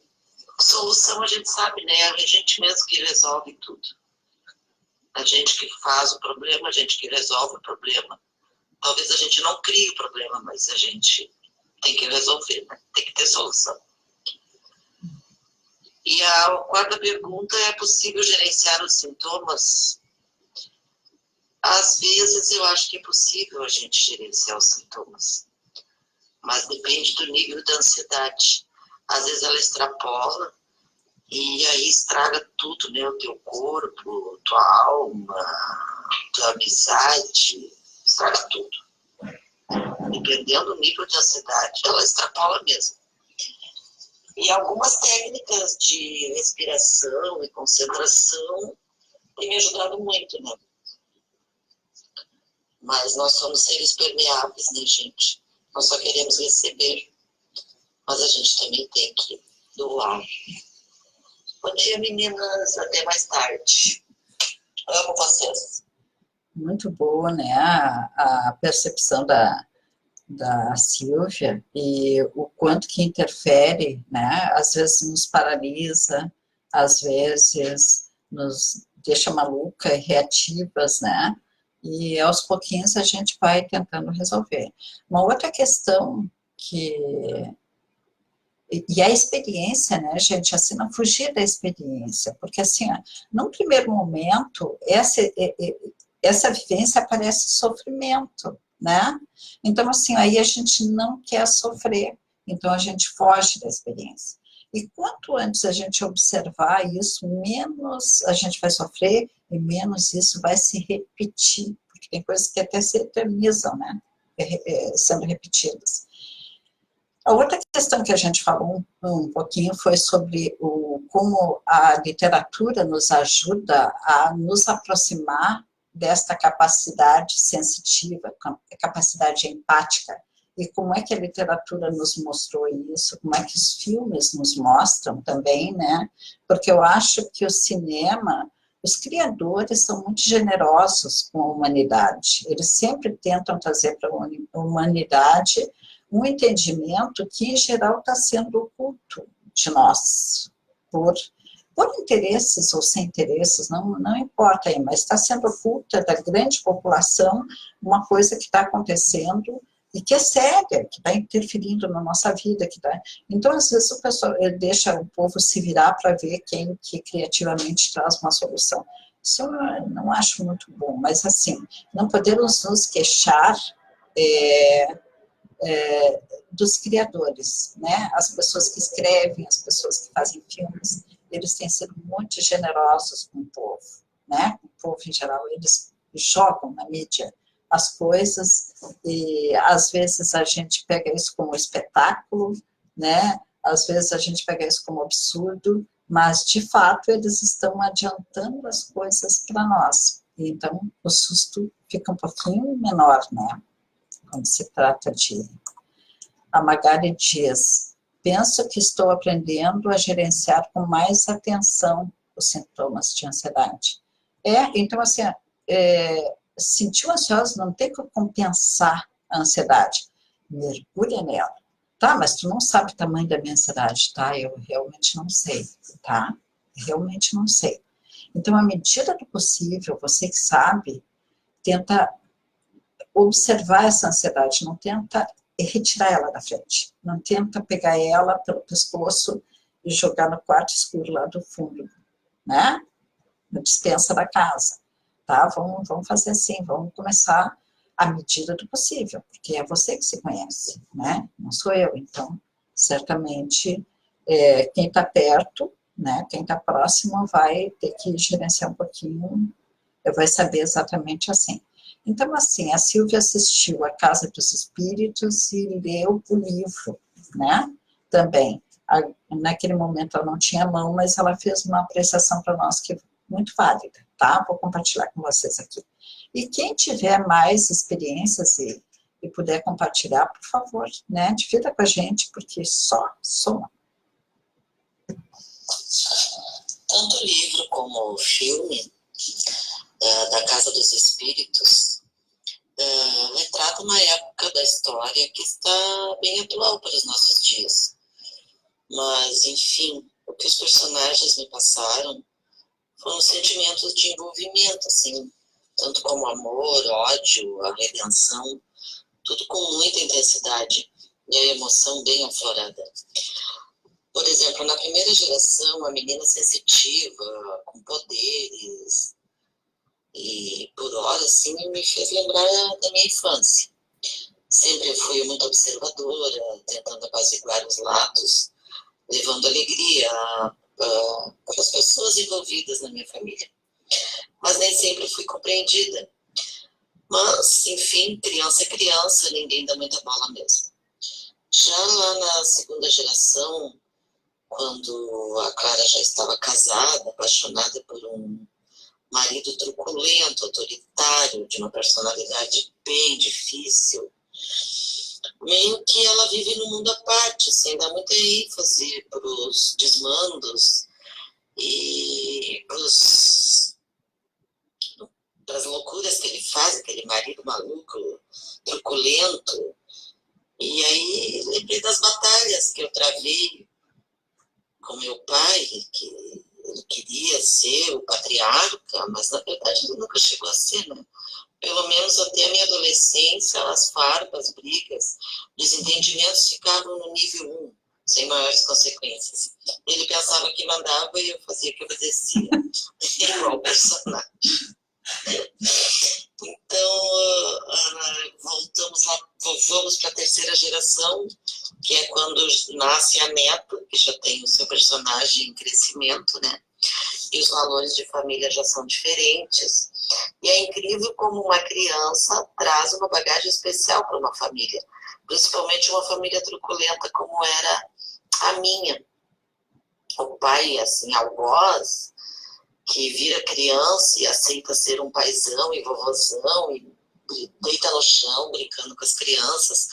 solução a gente sabe, né? É a gente mesmo que resolve tudo. A gente que faz o problema, a gente que resolve o problema. Talvez a gente não crie o problema, mas a gente tem que resolver, né? Tem que ter solução. E a quarta pergunta é: possível gerenciar os sintomas? Às vezes eu acho que é possível a gente gerenciar os sintomas, mas depende do nível da ansiedade. Às vezes ela extrapola e aí estraga tudo, né? O teu corpo, tua alma, tua amizade, estraga tudo. Dependendo do nível de ansiedade, ela extrapola mesmo. E algumas técnicas de respiração e concentração têm me ajudado muito, né? Mas nós somos seres permeáveis, né, gente? Nós só queremos receber, mas a gente também tem que doar. Bom dia, meninas. Até mais tarde. Amo vocês. Muito boa, né? A percepção da Silvia e o quanto que interfere, né? Às vezes nos paralisa, às vezes nos deixa maluca e reativas, né? E aos pouquinhos a gente vai tentando resolver. Uma outra questão que... E a experiência, né, gente, assim, não fugir da experiência, porque assim, ó, num primeiro momento, essa vivência parece sofrimento, né? Então, assim, aí a gente não quer sofrer, então a gente foge da experiência. E quanto antes a gente observar isso, menos a gente vai sofrer e menos isso vai se repetir, porque tem coisas que até se eternizam, né? Sendo repetidas. A outra questão que a gente falou um pouquinho foi sobre como a literatura nos ajuda a nos aproximar desta capacidade sensitiva, capacidade empática, e como é que a literatura nos mostrou isso, como é que os filmes nos mostram também, né? Porque eu acho que o cinema, os criadores são muito generosos com a humanidade, eles sempre tentam trazer para a humanidade um entendimento que, em geral, está sendo oculto de nós, por interesses ou sem interesses, não importa aí, mas está sendo oculta da grande população uma coisa que está acontecendo e que é séria, que está interferindo na nossa vida. Então, às vezes, o pessoal deixa o povo se virar para ver quem que criativamente traz uma solução. Isso eu não acho muito bom, mas, assim, não podemos nos queixar dos criadores, né? As pessoas que escrevem, as pessoas que fazem filmes, eles têm sido muito generosos com o povo, né? O povo em geral, eles jogam na mídia as coisas e às vezes a gente pega isso como espetáculo, né? Às vezes a gente pega isso como absurdo, mas de fato eles estão adiantando as coisas para nós. Então o susto fica um pouquinho menor, né? Quando se trata de... A Magali diz, penso que estou aprendendo a gerenciar com mais atenção os sintomas de ansiedade. Então, assim, sentiu ansioso, não tem como compensar a ansiedade. Mergulha nela. Tá, mas tu não sabe o tamanho da minha ansiedade, tá? Eu realmente não sei, tá? Realmente não sei. Então, à medida do possível, você que sabe, tenta observar essa ansiedade, não tenta retirar ela da frente, não tenta pegar ela pelo pescoço e jogar no quarto escuro lá do fundo, né? Na despensa da casa, tá? Vamos fazer assim, vamos começar à medida do possível, porque é você que se conhece, né? Não sou eu, então, certamente, quem está perto, né? Quem está próximo vai ter que gerenciar um pouquinho, vai saber exatamente assim. Então, assim, a Silvia assistiu A Casa dos Espíritos e leu o livro, né? Também. Naquele momento ela não tinha mão, mas ela fez uma apreciação para nós que é muito válida, tá? Vou compartilhar com vocês aqui. E quem tiver mais experiências e puder compartilhar, por favor, né? Divida com a gente, porque só soma. Tanto o livro como o filme da Casa dos Espíritos retrata uma época da história que está bem atual para os nossos dias. Mas, enfim, o que os personagens me passaram foram sentimentos de envolvimento, assim, tanto como amor, ódio, a redenção, tudo com muita intensidade e a emoção bem aflorada. Por exemplo, na primeira geração, a menina sensitiva, com poderes, e por hora, assim, me fez lembrar da minha infância. Sempre fui muito observadora, tentando apaziguar os lados, levando alegria para as pessoas envolvidas na minha família. Mas nem sempre fui compreendida. Mas, enfim, criança é criança, ninguém dá muita bola mesmo. Já lá na segunda geração, quando a Clara já estava casada, apaixonada por um marido truculento, autoritário, de uma personalidade bem difícil, meio que ela vive num mundo à parte, sem dar muita ênfase para os desmandos e para as loucuras que ele faz, aquele marido maluco, truculento. E aí lembrei das batalhas que eu travei com meu pai, que ele queria ser o patriarca, mas na verdade ele nunca chegou a ser, né? Pelo menos até a minha adolescência, as farpas, brigas, desentendimentos ficavam no nível 1, sem maiores consequências. Ele pensava que mandava e eu fazia que obedecia, igual o personagem. Então, vamos para a terceira geração, que é quando nasce a neta, que já tem o seu personagem em crescimento, né? E os valores de família já são diferentes. E é incrível como uma criança traz uma bagagem especial para uma família, principalmente uma família truculenta como era a minha. O pai, assim, algoz, que vira criança e aceita ser um paizão e vovozão e deita no chão brincando com as crianças,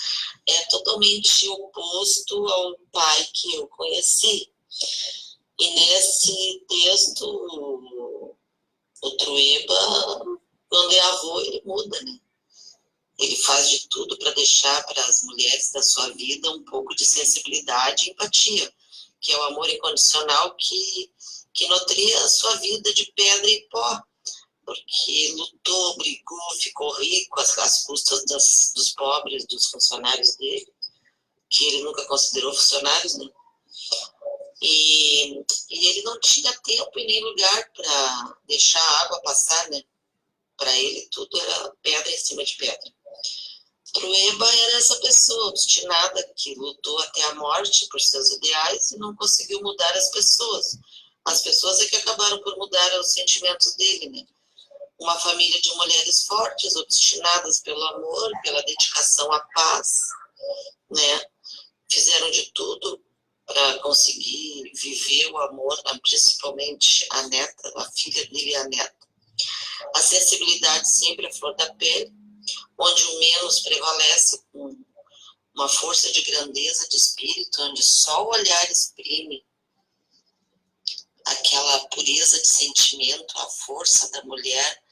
é totalmente oposto ao pai que eu conheci. E nesse texto, o Trueba, quando é avô, ele muda, né? Ele faz de tudo para deixar para as mulheres da sua vida um pouco de sensibilidade e empatia, que é o amor incondicional que nutria a sua vida de pedra e pó, porque lutou, brigou, ficou rico às custas dos pobres, dos funcionários dele, que ele nunca considerou funcionários, né? E ele não tinha tempo e nem lugar para deixar a água passar, né? Para ele tudo era pedra em cima de pedra. Trueba era essa pessoa obstinada que lutou até a morte por seus ideais e não conseguiu mudar as pessoas. As pessoas é que acabaram por mudar os sentimentos dele, né? Uma família de mulheres fortes, obstinadas pelo amor, pela dedicação à paz, né? Fizeram de tudo para conseguir viver o amor, principalmente a neta, a filha dele e a neta. A sensibilidade sempre à flor da pele, onde o menos prevalece com uma força de grandeza de espírito, onde só o olhar exprime aquela pureza de sentimento, a força da mulher,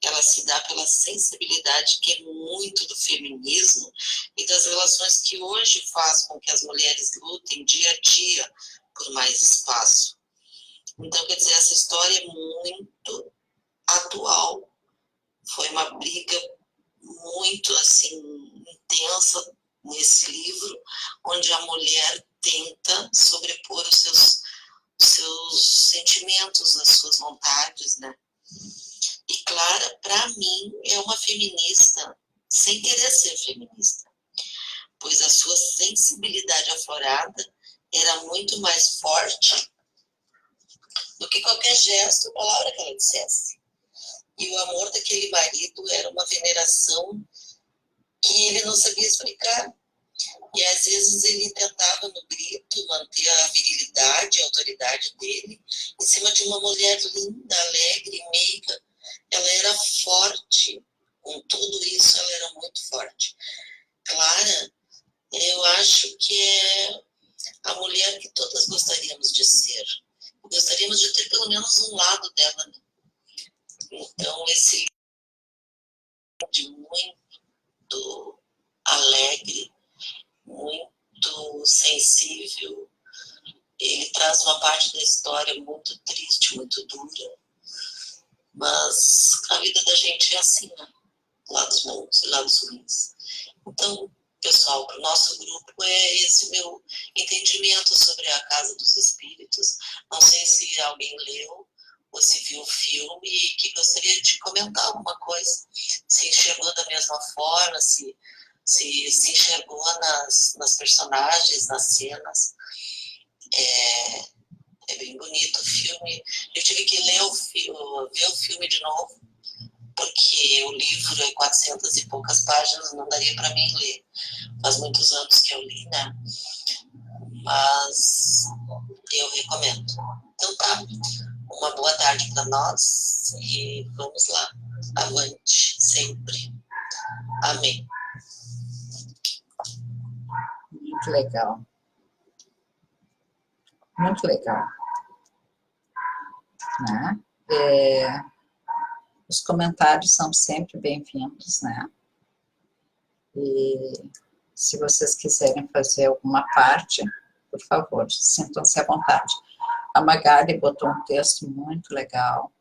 ela se dá pela sensibilidade que é muito do feminismo e das relações que hoje faz com que as mulheres lutem dia a dia por mais espaço. Então, quer dizer, essa história é muito atual. Foi uma briga muito, assim, intensa nesse livro, onde a mulher tenta sobrepor os seus sentimentos, as suas vontades, né? E Clara, para mim, é uma feminista sem querer ser feminista, pois a sua sensibilidade aflorada era muito mais forte do que qualquer gesto ou palavra que ela dissesse. E o amor daquele marido era uma veneração que ele não sabia explicar. E às vezes ele tentava, no grito, manter a virilidade e a autoridade dele em cima de uma mulher linda, alegre, meiga. Ela era forte, com tudo isso ela era muito forte. Clara, eu acho que é a mulher que todas gostaríamos de ser. Gostaríamos de ter pelo menos um lado dela, né? Então, esse livro de muito alegre, muito sensível, ele traz uma parte da história muito triste, muito dura, mas a vida da gente é assim, né? Lados bons e lados ruins. Então, pessoal, para o nosso grupo é esse meu entendimento sobre a Casa dos Espíritos. Não sei se alguém leu ou se viu o filme e que gostaria de comentar alguma coisa, se enxergou da mesma forma, se enxergou nas personagens, nas cenas. É bem bonito o filme. Eu tive que ver o filme de novo, porque o livro é 400 e poucas páginas, não daria para mim ler. Faz muitos anos que eu li, né? Mas eu recomendo. Então tá, uma boa tarde para nós e vamos lá, avante sempre. Amém. Muito legal. Muito legal. Né? Os comentários são sempre bem-vindos, né? E se vocês quiserem fazer alguma parte, por favor, sintam-se à vontade. A Magali botou um texto muito legal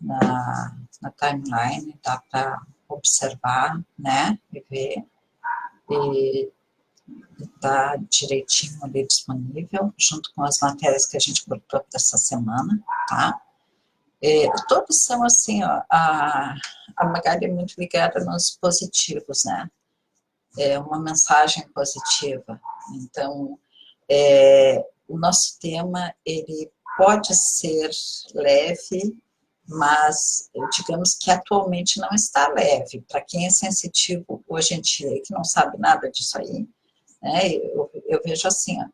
na timeline, dá para observar, né? E ver. E está direitinho ali disponível, junto com as matérias que a gente botou dessa semana, tá? Todos são assim, ó, a Magali é muito ligada nos positivos, né? é uma mensagem positiva. Então, o nosso tema, ele pode ser leve, mas digamos que atualmente não está leve. Para quem é sensitivo hoje em dia e que não sabe nada disso aí, né, eu vejo assim, ó,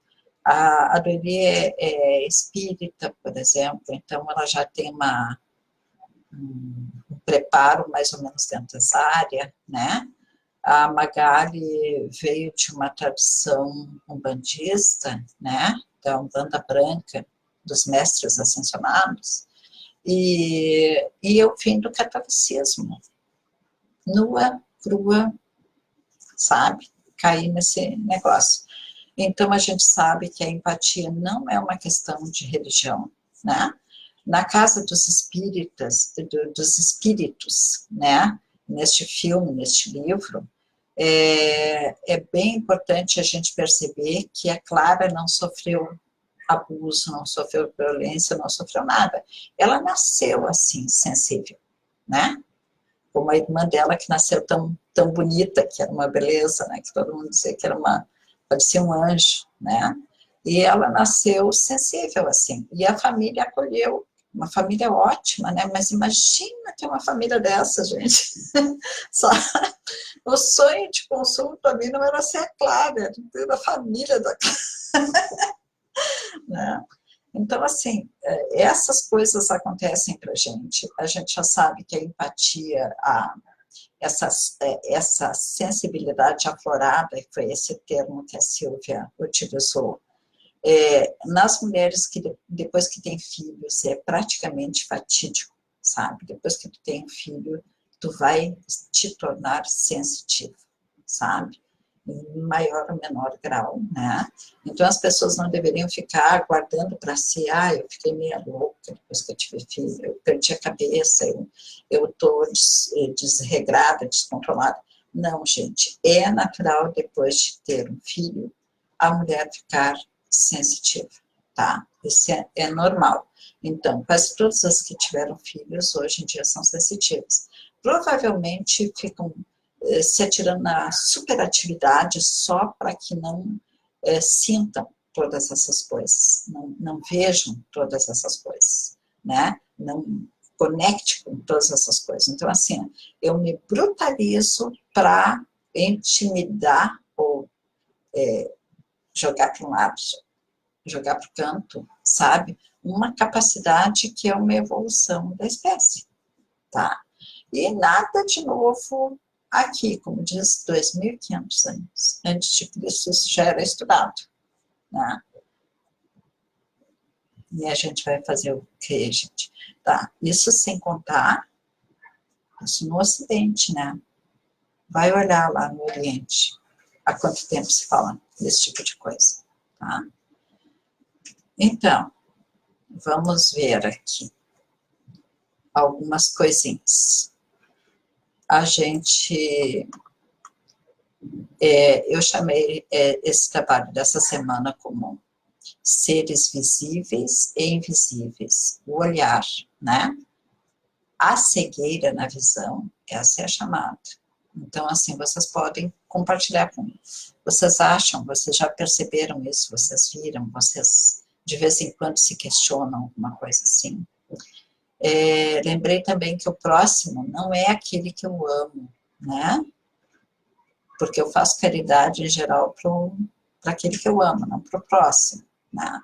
a Dori é espírita, por exemplo, então ela já tem um preparo mais ou menos dentro dessa área, né? A Magali veio de uma tradição umbandista, né? Da Umbanda Branca, dos mestres ascensionados, e eu vim do catolicismo, nua, crua, sabe? Caí nesse negócio. Então, a gente sabe que a empatia não é uma questão de religião, né? Na casa dos espíritas, dos espíritos, né? Neste filme, neste livro, é bem importante a gente perceber que a Clara não sofreu abuso, não sofreu violência, não sofreu nada. Ela nasceu assim, sensível, né? Como a irmã dela, que nasceu tão bonita, que era uma beleza, né? Que todo mundo dizia que era parecia um anjo, né? E ela nasceu sensível, assim. E a família acolheu, uma família ótima, né? Mas imagina ter uma família dessa, gente. Só o sonho de consumo para mim não era ser a Clara, era ter a família da Clara, né? Então, assim, essas coisas acontecem para a gente já sabe que a empatia, essa sensibilidade aflorada, que foi esse termo que a Silvia utilizou, nas mulheres que depois que tem filhos é praticamente fatídico, sabe? Depois que tu tem um filho, tu vai te tornar sensitivo, sabe? Em maior ou menor grau, né? Então as pessoas não deveriam ficar guardando para si, eu fiquei meio louca depois que eu tive filho, eu perdi a cabeça, eu estou desregrada, descontrolada. Não, gente, é natural depois de ter um filho a mulher ficar sensitiva, tá? Isso é normal. Então, quase todas as que tiveram filhos hoje em dia são sensitivas. Provavelmente ficam se atirando na superatividade só para que não sintam todas essas coisas, não vejam todas essas coisas, né? Não conecte com todas essas coisas. Então, assim, eu me brutalizo para intimidar ou jogar para um lado, jogar para o canto, sabe? Uma capacidade que é uma evolução da espécie, tá? E nada de novo aqui, como diz, 2.500 anos antes de Cristo, isso já era estudado, né? E a gente vai fazer o quê, gente? Tá, isso sem contar, isso no Ocidente, né? Vai olhar lá no Oriente, há quanto tempo se fala desse tipo de coisa, tá? Então, vamos ver aqui algumas coisinhas. A gente, eu chamei esse trabalho dessa semana como seres visíveis e invisíveis, o olhar, né? A cegueira na visão, essa é a chamada. Então, assim, vocês podem compartilhar comigo. Vocês acham, vocês já perceberam isso, vocês viram, vocês de vez em quando se questionam alguma coisa assim? Lembrei também que o próximo não é aquele que eu amo, né? Porque eu faço caridade em geral para aquele que eu amo, não para o próximo, né?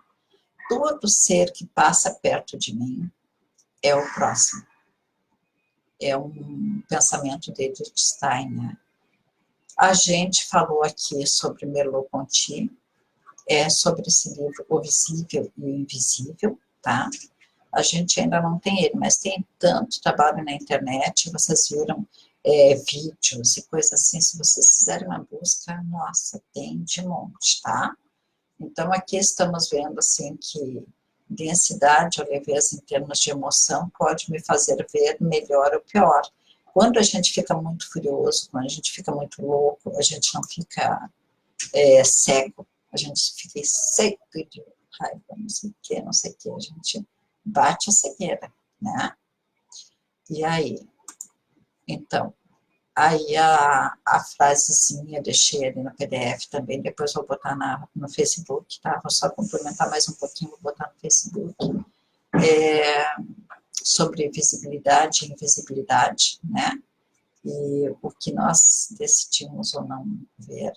Todo ser que passa perto de mim é o próximo. É um pensamento de Edith Stein, né? A gente falou aqui sobre Merleau-Ponty, sobre esse livro O Visível e o Invisível, tá? A gente ainda não tem ele, mas tem tanto trabalho na internet, vocês viram vídeos e coisas assim, se vocês fizerem uma busca, nossa, tem de monte, tá? Então, aqui estamos vendo, assim, que densidade ou leveza em termos de emoção pode me fazer ver melhor ou pior. Quando a gente fica muito furioso, quando a gente fica muito louco, a gente não fica cego, a gente fica seco de raiva, não sei o que, não sei o que, a gente bate a cegueira, né? E aí? Então, Aí a frasezinha eu deixei ali no PDF também, depois vou botar no Facebook, tá? Vou só complementar mais um pouquinho, vou botar no Facebook. Sobre visibilidade e invisibilidade, né? E o que nós decidimos ou não ver.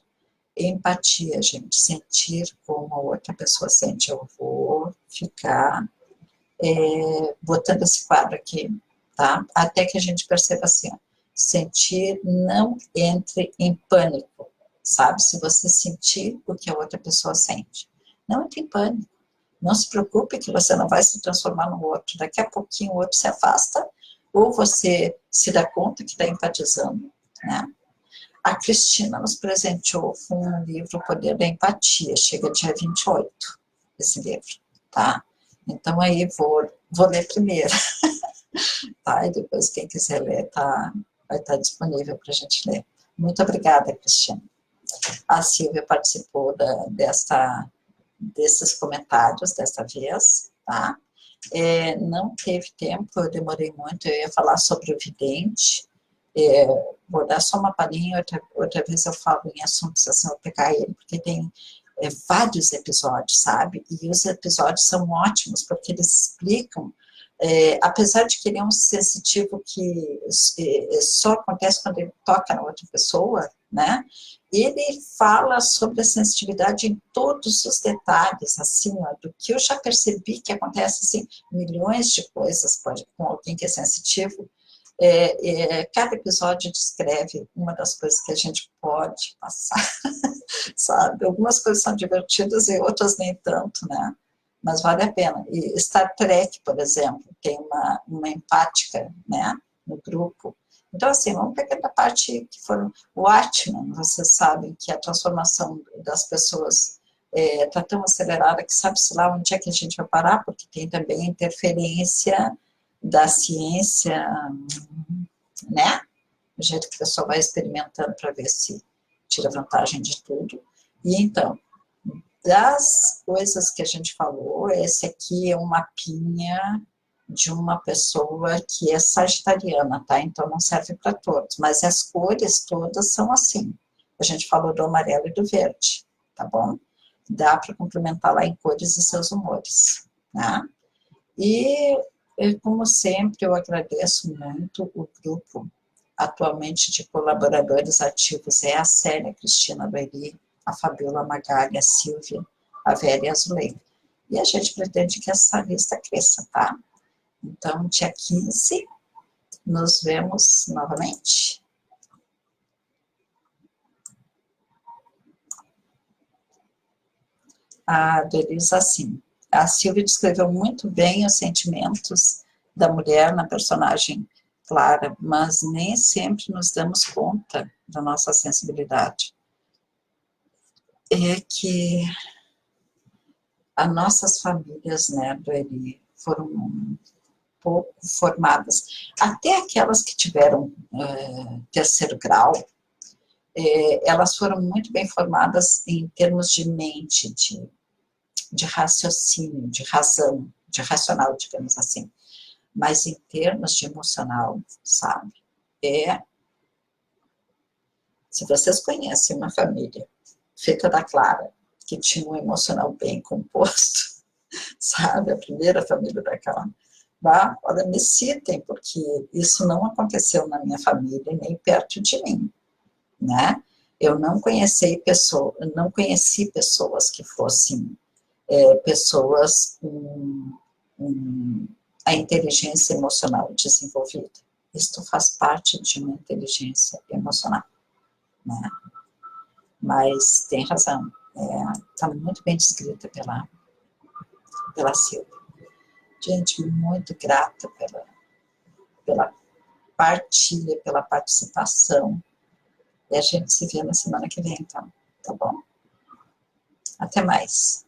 Empatia, gente, sentir como a outra pessoa sente. Eu vou ficar botando esse quadro aqui, tá? Até que a gente perceba assim, ó, sentir, não entre em pânico, sabe? Se você sentir o que a outra pessoa sente, não entre em pânico. Não se preocupe que você não vai se transformar no outro. Daqui a pouquinho o outro se afasta, ou você se dá conta que está empatizando, né? A Cristina nos presenteou com um livro, O Poder da Empatia, chega dia 28, esse livro, tá? Então aí vou ler primeiro, tá? E depois quem quiser ler vai estar disponível para a gente ler. Muito obrigada, Cristina. A Silvia participou desses comentários dessa vez, tá? Não teve tempo, eu demorei muito, eu ia falar sobre o vidente, vou dar só uma palhinha, outra vez eu falo em assuntos assim, vou pegar ele, porque tem vários episódios, sabe? E os episódios são ótimos, porque eles explicam, apesar de que ele é um sensitivo que só acontece quando ele toca na outra pessoa, né? Ele fala sobre a sensitividade em todos os detalhes, assim, ó, do que eu já percebi que acontece, assim, milhões de coisas com alguém que é sensitivo. Cada episódio descreve uma das coisas que a gente pode passar, sabe? Algumas coisas são divertidas e outras nem tanto, né? Mas vale a pena. E Star Trek, por exemplo, tem uma empática, né, no grupo. Então, assim, vamos pegar da parte que foram... O Watchmen, vocês sabem que a transformação das pessoas está tão acelerada que sabe-se lá onde é que a gente vai parar, porque tem também a interferência da ciência, né? O jeito que a pessoa vai experimentando para ver se tira vantagem de tudo. E então, das coisas que a gente falou, esse aqui é um mapinha de uma pessoa que é sagitariana, tá? Então não serve para todos, mas as cores todas são assim. A gente falou do amarelo e do verde, tá bom? Dá para complementar lá em cores e seus humores, né? E, como sempre, eu agradeço muito o grupo atualmente de colaboradores ativos, é a Célia Cristina Beri, a Fabiola Magali, a Silvia, a Vera e a Zuleika. E a gente pretende que essa lista cresça, tá? Então, dia 15, nos vemos novamente. A Denise, assim, a Silvia descreveu muito bem os sentimentos da mulher na personagem Clara, mas nem sempre nos damos conta da nossa sensibilidade. É que as nossas famílias, né, do Eli, foram pouco formadas. Até aquelas que tiveram terceiro grau, elas foram muito bem formadas em termos de mente, de raciocínio, de razão, de racional, digamos assim. Mas em termos de emocional, sabe? Se vocês conhecem uma família feita da Clara, que tinha um emocional bem composto, sabe? A primeira família da Clara, olha, me citem, porque isso não aconteceu na minha família, nem perto de mim, né? Eu não conheci pessoas que fossem pessoas com a inteligência emocional desenvolvida. Isto faz parte de uma inteligência emocional, né? Mas tem razão, está muito bem descrita pela Silvia. Gente, muito grata pela partilha, pela participação. E a gente se vê na semana que vem, então, tá bom? Até mais.